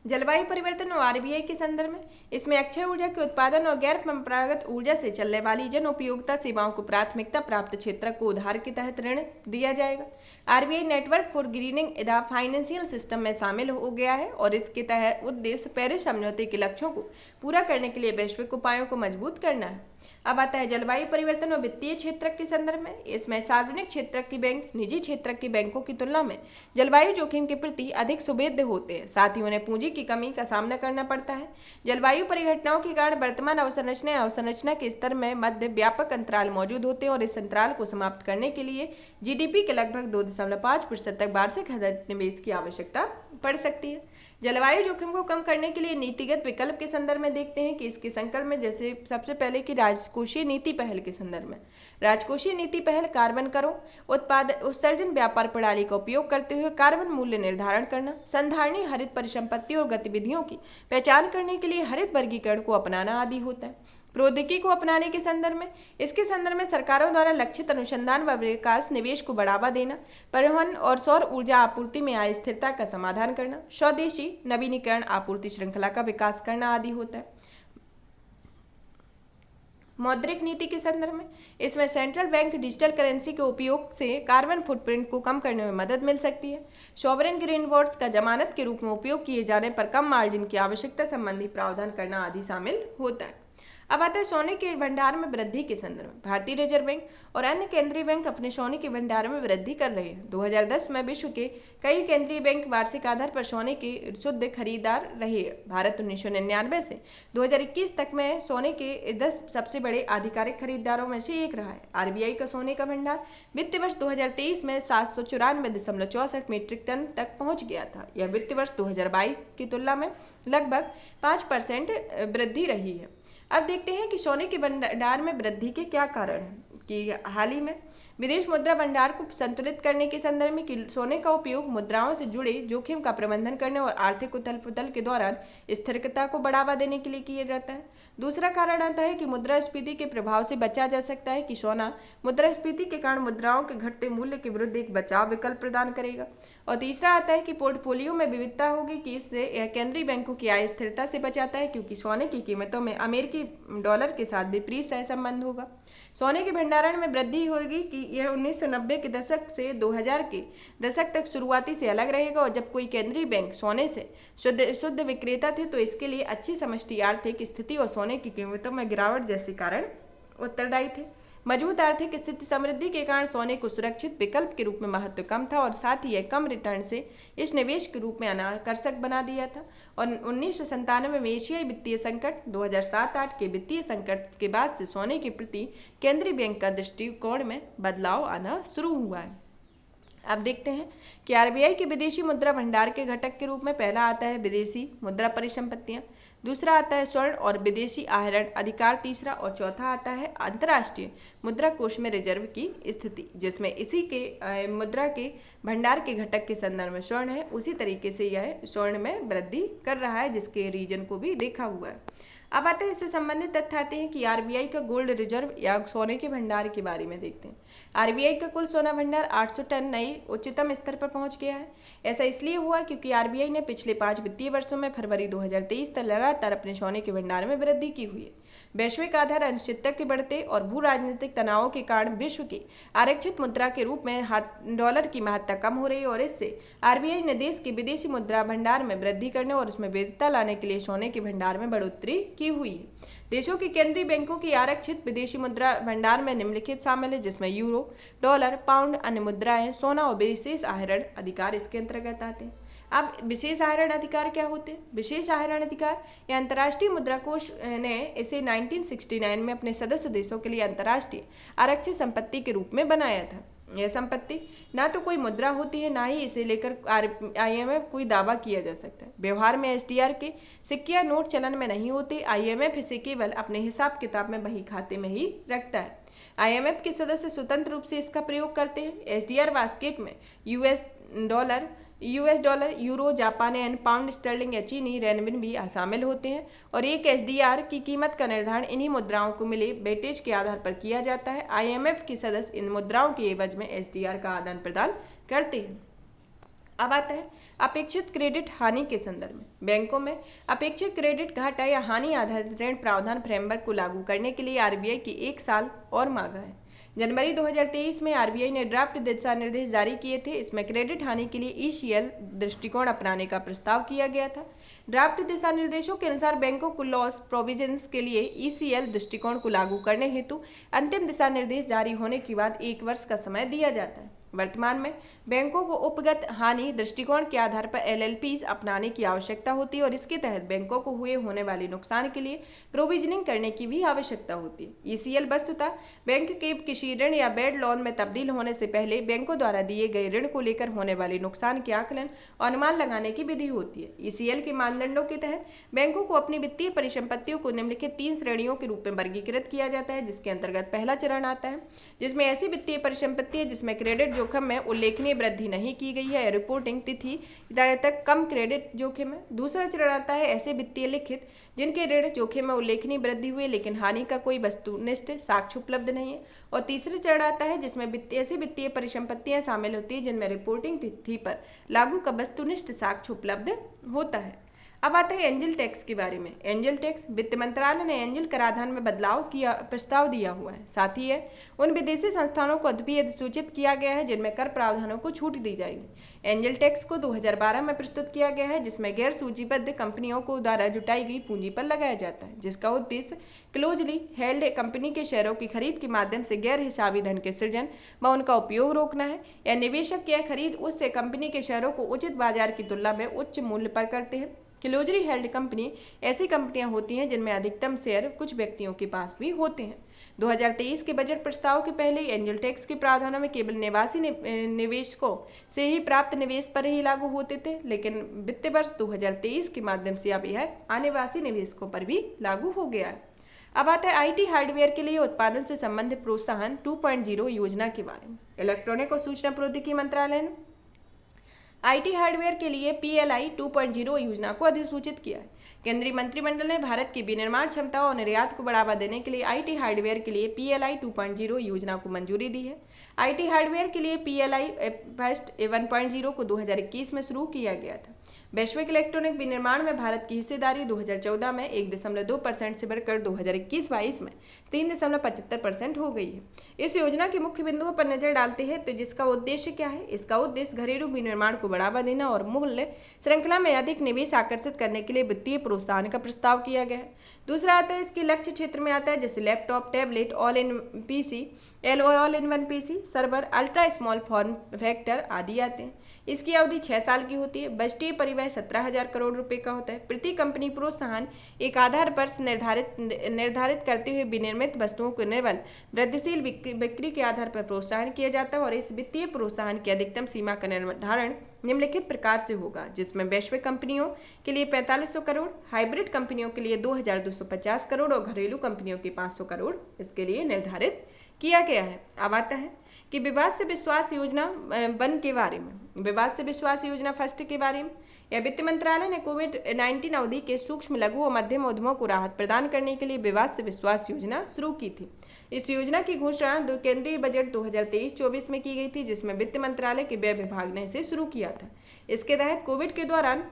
जलवायु परिवर्तन और आरबीआई के संदर्भ में इसमें अक्षय ऊर्जा के उत्पादन और गैर परंपरागत ऊर्जा से चलने वाली जन उपयोगिता सेवाओं को प्राथमिकता प्राप्त क्षेत्र को उधार के तहत ऋण दिया जाएगा। RBI network for grinning the financial system में शामिल हो गया है और इसके तहत उद्देश्य पेरिस समझौते के लक्ष्यों को पूरा करने के लिए वैश्विक उपायों को मजबूत करना है। अब आता है जलवायु परिवर्तन और वित्तीय क्षेत्र के संदर्भ में। इसमें सार्वजनिक क्षेत्र के बैंक निजी क्षेत्र के बैंकों की तुलना में जलवायु जोखिम के प्रति अधिक सुवेद्य होते हैं, साथ ही उन्हें पूंजी की कमी का सामना करना पड़ता है। जलवायु परिघटनाओं के कारण वर्तमान अवसंरचना के स्तर में मध्य व्यापक अंतराल मौजूद होते हैं और इस अंतराल को समाप्त करने के लिए जीडीपी के लगभग 2.5% तक वार्षिक निवेश की आवश्यकता पड़ सकती है। जलवायु जोखिम को कम करने के लिए नीतिगत विकल्प के संदर्भ में देखते हैं कि इसके संकल्प में जैसे सबसे पहले कि राजकोषीय नीति पहल के संदर्भ में राजकोषीय नीति पहल कार्बन करों उत्सर्जन व्यापार प्रणाली का उपयोग करते हुए कार्बन मूल्य निर्धारण करना, संधारणीय हरित परिसंपत्ति और गतिविधियों की पहचान करने के लिए हरित वर्गीकरण को अपनाना आदि होता है। प्रौद्योगिकी को अपनाने के संदर्भ में, इसके संदर्भ में सरकारों द्वारा लक्षित अनुसंधान व विकास निवेश को बढ़ावा देना, परिवहन और सौर ऊर्जा आपूर्ति में अस्थिरता का समाधान करना, स्वदेशी नवीनीकरण आपूर्ति श्रृंखला का विकास करना आदि होता है। मौद्रिक नीति के संदर्भ में, इसमें सेंट्रल बैंक डिजिटल करेंसी के उपयोग से कार्बन फुटप्रिंट को कम करने में मदद मिल सकती है। सॉवरेन ग्रीन बॉन्ड्स का जमानत के रूप में उपयोग किए जाने पर कम मार्जिन की आवश्यकता संबंधी प्रावधान करना आदि शामिल होता है। अब आता है सोने के भंडार में वृद्धि के संदर्भ में। भारतीय रिजर्व बैंक और अन्य केंद्रीय बैंक अपने सोने के भंडार में वृद्धि कर रहे हैं। 2010 में विश्व के कई केंद्रीय बैंक वार्षिक आधार पर सोने के शुद्ध खरीदार रहे। भारत 1999 से 2021 तक में सोने के 10 सबसे बड़े आधिकारिक खरीदारों में से एक रहा है। आरबीआई का सोने का भंडार वित्त वर्ष 2023 में 794.64 मीट्रिक टन तक पहुंच गया था। यह वित्त वर्ष 2022 की तुलना में लगभग 5% वृद्धि रही है। अब देखते हैं कि सोने के भंडार में वृद्धि के क्या कारण हैं। कि हाल ही में विदेश मुद्रा भंडार को संतुलित करने के संदर्भ में कि सोने का उपयोग मुद्राओं से जुड़े जोखिम का प्रबंधन करने और आर्थिक उथल पुथल के दौरान स्थिरता को बढ़ावा देने के लिए किया जाता है। दूसरा कारण आता है कि मुद्रास्फीति के प्रभाव से बचा जा सकता है कि सोना मुद्रास्फीति के कारण मुद्राओं के घटते मूल्य के विरुद्ध एक बचाव विकल्प प्रदान करेगा। और तीसरा आता है कि पोर्टफोलियो में विविधता होगी कि इससे केंद्रीय बैंकों की आय स्थिरता से बचाता है, क्योंकि सोने की कीमतों में अमेरिकी डॉलर के साथ विपरीत सहसंबंध होगा। सोने के भंडारण में वृद्धि होगी कि यह 1990 के दशक से 2000 के दशक तक शुरुआती से अलग रहेगा, और जब कोई केंद्रीय बैंक सोने से शुद्ध विक्रेता थे तो इसके लिए अच्छी समष्टि आर्थिक स्थिति और सोने की कीमतों में गिरावट जैसे कारण उत्तरदायी थे। मजबूत आर्थिक स्थिति समृद्धि के कारण सोने को सुरक्षित विकल्प के रूप में महत्व कम था, और साथ ही यह कम रिटर्न से इस निवेश के रूप में अनाकर्षक बना दिया था। और 1997 में एशियाई वित्तीय संकट, 2007-08 के वित्तीय संकट के बाद से सोने के प्रति केंद्रीय बैंक का दृष्टिकोण में बदलाव आना शुरू हुआ है। अब देखते हैं कि आरबीआई के विदेशी मुद्रा भंडार के घटक के रूप में पहला आता है विदेशी मुद्रा परिसंपत्तियां, दूसरा आता है स्वर्ण और विदेशी आहरण अधिकार, तीसरा और चौथा आता है अंतर्राष्ट्रीय मुद्रा कोष में रिजर्व की स्थिति, जिसमें इसी के मुद्रा के भंडार के घटक के संदर्भ में स्वर्ण है। उसी तरीके से यह स्वर्ण में वृद्धि कर रहा है, जिसके रीजन को भी देखा हुआ है। अब आते हैं इससे संबंधित तथ्य आते हैं कि आरबीआई का गोल्ड रिजर्व या सोने के भंडार के बारे में देखते हैं। आरबीआई का कुल सोना भंडार 800 टन नए उच्चतम स्तर पर पहुंच गया है। ऐसा इसलिए हुआ क्योंकि आरबीआई ने पिछले 5 वित्तीय वर्षों में फरवरी 2023 तक लगातार अपने सोने के भंडार में वृद्धि की हुई है। वैश्विक आधार अनिश्चितता के बढ़ते और भू राजनीतिक तनावों के कारण विश्व की आरक्षित मुद्रा के रूप में डॉलर की महत्ता कम हो रही है, और इससे आरबीआई ने देश के विदेशी मुद्रा भंडार में वृद्धि करने और उसमें विविधता लाने के लिए सोने के भंडार में बढ़ोतरी की हुई है। देशों के केंद्रीय बैंकों की आरक्षित विदेशी मुद्रा भंडार में निम्नलिखित शामिल है, जिसमें यूरो, डॉलर, पाउंड, अन्य मुद्राएं, सोना और विशेष आहरण अधिकार इसके अंतर्गत आते हैं। अब विशेष आहरण अधिकार क्या होते हैं? विशेष आहरण अधिकार या अंतर्राष्ट्रीय मुद्रा कोष ने इसे 1969 में अपने सदस्य देशों के लिए अंतर्राष्ट्रीय आरक्षित संपत्ति के रूप में बनाया था। यह संपत्ति ना तो कोई मुद्रा होती है, ना ही इसे लेकर आईएमएफ कोई दावा किया जा सकता है। व्यवहार में एसडीआर के सिक्के या नोट चलन में नहीं होते। आईएमएफ इसे केवल अपने हिसाब किताब में बही खाते में ही रखता है। आईएमएफ के सदस्य स्वतंत्र रूप से इसका प्रयोग करते हैं। एसडीआर बास्केट में यूएस डॉलर, यूरो, जापान येन, पाउंड स्टर्लिंग या चीनी रेनबिन भी शामिल होते हैं, और एक एसडीआर की कीमत का निर्धारण इन्हीं मुद्राओं को मिले वेटेज के आधार पर किया जाता है। आईएमएफ के सदस्य इन मुद्राओं के एवज में एसडीआर का आदान प्रदान करते हैं। अब आता है अपेक्षित क्रेडिट हानि के संदर्भ में। बैंकों में अपेक्षित क्रेडिट घाटा या हानि आधारित ऋण प्रावधान फ्रेमवर्क को लागू करने के लिए आरबीआई की 1 साल और मांगा है। जनवरी 2023 में आरबीआई ने ड्राफ्ट दिशा निर्देश जारी किए थे। इसमें क्रेडिट हानि के लिए ईसीएल दृष्टिकोण अपनाने का प्रस्ताव किया गया था। ड्राफ्ट दिशा निर्देशों के अनुसार बैंकों को लॉस प्रोविजंस के लिए ईसीएल दृष्टिकोण को लागू करने हेतु अंतिम दिशा निर्देश जारी होने के बाद 1 वर्ष का समय दिया जाता है। वर्तमान में बैंकों को उपगत हानि दृष्टिकोण के आधार पर एलएलपीज अपनाने की आवश्यकता होती है, और इसके तहत बैंकों को होने वाले नुकसान के लिए प्रोविजनिंग करने की भी आवश्यकता होती है। ईसीएल वस्तुतः बैंक के किसी ऋण या बैड लोन में तब्दील होने से पहले बैंकों द्वारा दिए गए ऋण को लेकर होने वाले नुकसान के आकलन और अनुमान लगाने की विधि होती है। ईसीएल के मानदंडों के तहत बैंकों को अपनी वित्तीय परिसंपत्तियों को निम्नलिखित 3 श्रेणियों के रूप में वर्गीकृत किया जाता है, जिसके अंतर्गत पहला चरण आता है, जिसमें ऐसी वित्तीय परिसंपत्ति है जिसमें क्रेडिट जोखिम में उल्लेखनीय वृद्धि नहीं की गई है, रिपोर्टिंग तिथि तक कम क्रेडिट जोखिम है। दूसरा चरण आता है ऐसे वित्तीय लिखित जिनके ऋण जोखिम में उल्लेखनीय वृद्धि हुई लेकिन हानि का कोई वस्तुनिष्ठ साक्ष्य उपलब्ध नहीं है। और तीसरा चरण आता है जिसमें ऐसी वित्तीय परिसंपत्तियां शामिल होती है जिनमें रिपोर्टिंग तिथि पर लागू का वस्तुनिष्ठ साक्ष्य उपलब्ध होता है। अब आता है एंजल टैक्स के बारे में। एंजल टैक्स वित्त मंत्रालय ने एंजल कराधान में बदलाव किया प्रस्ताव दिया हुआ है। साथ ही है उन विदेशी संस्थानों को भी अधिसूचित किया गया है जिनमें कर प्रावधानों को छूट दी जाएगी। एंजल टैक्स को 2012 में प्रस्तुत किया गया है जिसमें गैर सूचीबद्ध कंपनियों को द्वारा जुटाई गई पूंजी पर लगाया जाता है, जिसका उद्देश्य क्लोजली हेल्ड कंपनी के शेयरों की खरीद के माध्यम से गैर हिसाबी धन के सृजन व उनका उपयोग रोकना है। या निवेशक यह खरीद उससे कंपनी के शेयरों को उचित बाजार की तुलना में उच्च मूल्य पर करते हैं। क्लोजली हेल्ड कंपनी ऐसी कंपनियां होती हैं जिनमें अधिकतम शेयर कुछ व्यक्तियों के पास भी होते हैं। 2023 के बजट प्रस्ताव के पहले एंजल टैक्स के प्रावधानों में केवल निवासी निवेशकों से ही प्राप्त निवेश पर ही लागू होते थे, लेकिन वित्त वर्ष 2023 के माध्यम से अब यह अनिवासी निवेशकों पर भी लागू हो गया है। अब आता है आईटी हार्डवेयर के लिए उत्पादन से संबंधित प्रोत्साहन 2.0 योजना के बारे में। इलेक्ट्रॉनिक और सूचना प्रौद्योगिकी मंत्रालय ने आईटी हार्डवेयर के लिए PLI 2.0 योजना को अधिसूचित किया है। केंद्रीय मंत्रिमंडल ने भारत की विनिर्माण क्षमता और निर्यात को बढ़ावा देने के लिए आईटी हार्डवेयर के लिए PLI 2.0 योजना को मंजूरी दी है। आईटी हार्डवेयर के लिए PLI फर्स्ट 1.0 को 2021 में शुरू किया गया था। वैश्विक इलेक्ट्रॉनिक विनिर्माण में भारत की हिस्सेदारी 2014 में 1.2% से बढ़कर 2021-22 में 3.75% हो गई है। इस योजना के मुख्य बिंदुओं पर नजर डालते हैं तो जिसका उद्देश्य क्या है? इसका उद्देश्य घरेलू विनिर्माण को बढ़ावा देना और मूल्य श्रृंखला में अधिक निवेश आकर्षित करने के लिए वित्तीय प्रोत्साहन का प्रस्ताव किया गया है। दूसरा आता है इसके लक्ष्य क्षेत्र में आता है जैसे laptop, tablet, all in one PC, server, ultra small form factor आदि आते हैं। इसकी अवधि 6 साल की होती है। बजटीय परिव्यय 17,000 करोड़ रुपए का होता है। प्रति कंपनी प्रोत्साहन एक आधार पर निर्धारित करते हुए विनिर्मित वस्तुओं को निर्बंध वृद्धिशील बिक्री के आधार पर प्रोत्साहन किया जाता है और इस वित्तीय प्रोत्साहन की अधिकतम सीमा का निर्धारण निम्नलिखित प्रकार से होगा, जिसमें वैश्विक कंपनियों के लिए 4500 करोड़, हाइब्रिड कंपनियों के लिए 2250 करोड़ और घरेलू कंपनियों के 500 करोड़ इसके लिए निर्धारित किया गया है। अब आता है कि विवाद से विश्वास योजना 1 के बारे में। विवाद से विश्वास योजना फर्स्ट के बारे में यह वित्त मंत्रालय ने कोविड-19 अवधि के सूक्ष्म, लघु और मध्यम उद्यमों को राहत प्रदान करने के लिए विवाद से विश्वास योजना शुरू की थी। इस योजना की घोषणा केंद्रीय बजट 2023-24 में की गई थी, जिसमें वित्त मंत्रालय के व्यय विभाग ने इसे शुरू किया था। इसके तहत कोविड के दौरान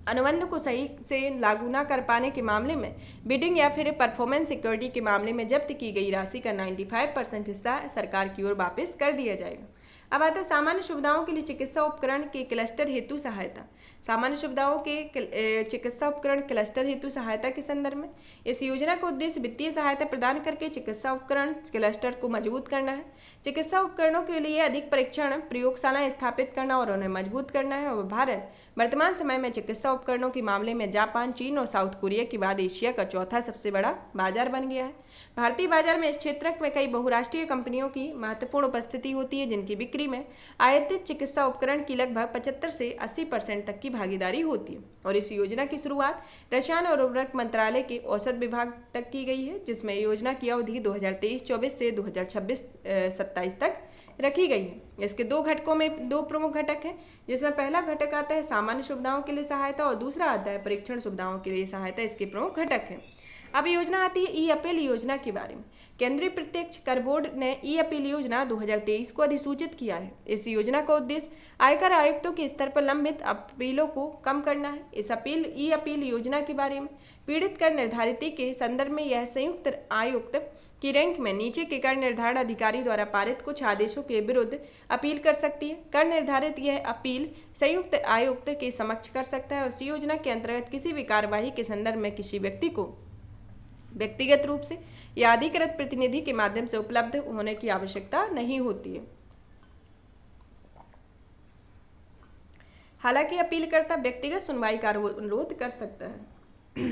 अनुबंध को सही से लागू न कर पाने के मामले में बिडिंग या फिर परफॉर्मेंस सिक्योरिटी के मामले में जब्त की गई राशि का 95% हिस्सा सरकार की ओर वापस कर दिया जाएगा। अब आता है सामान्य सुविधाओं के लिए चिकित्सा उपकरण के क्लस्टर हेतु सहायता। सामान्य सुविधाओं के चिकित्सा उपकरण क्लस्टर हेतु सहायता के संदर्भ में इस योजना का उद्देश्य वित्तीय सहायता प्रदान करके चिकित्सा उपकरण क्लस्टर को मजबूत करना है। चिकित्सा उपकरणों के लिए अधिक परीक्षण प्रयोगशालाएं स्थापित करना और उन्हें मजबूत करना है। और भारत वर्तमान समय में चिकित्सा उपकरणों के मामले में जापान, चीन और साउथ कोरिया के बाद एशिया का चौथा सबसे बड़ा बाजार बन गया है। भारतीय बाजार में इस क्षेत्र में कई बहुराष्ट्रीय कंपनियों की महत्वपूर्ण उपस्थिति होती है, जिनकी बिक्री में आयातित चिकित्सा उपकरण की लगभग 75 से 80% तक की भागीदारी होती है। और इस योजना की शुरुआत रसायन और उर्वरक मंत्रालय के औषध विभाग तक की गई है, जिसमें योजना की अवधि 2023-24 से 2026-27 तक रखी गई है। इसके 2 घटकों में 2 प्रमुख घटक हैं, जिसमें पहला घटक आता है सामान्य सुविधाओं के लिए सहायता और दूसरा आता है परीक्षण सुविधाओं के लिए सहायता। इसके प्रमुख घटक हैं। अब योजना आती है ई अपील योजना के बारे में। केंद्रीय प्रत्यक्ष कर बोर्ड ने ई अपील योजना 2023 को अधिसूचित किया है। इस योजना का उद्देश्य आयकर आयुक्तों के स्तर पर लंबित अपीलों को कम करना है। इस ई अपील योजना के बारे में पीड़ित कर निर्धारित के संदर्भ में यह संयुक्त आयुक्त की रैंक में नीचे के कर निर्धारण अधिकारी द्वारा पारित कुछ आदेशों के विरुद्ध अपील कर सकती है। कर निर्धारित यह अपील संयुक्त आयुक्त के समक्ष कर सकता है। उस योजना के अंतर्गत किसी भी कार्यवाही के संदर्भ में किसी व्यक्ति को व्यक्तिगत रूप से या अधिकृत प्रतिनिधि के माध्यम से उपलब्ध होने की आवश्यकता नहीं होती है। हालांकि अपीलकर्ता व्यक्तिगत सुनवाई का अनुरोध कर सकता है।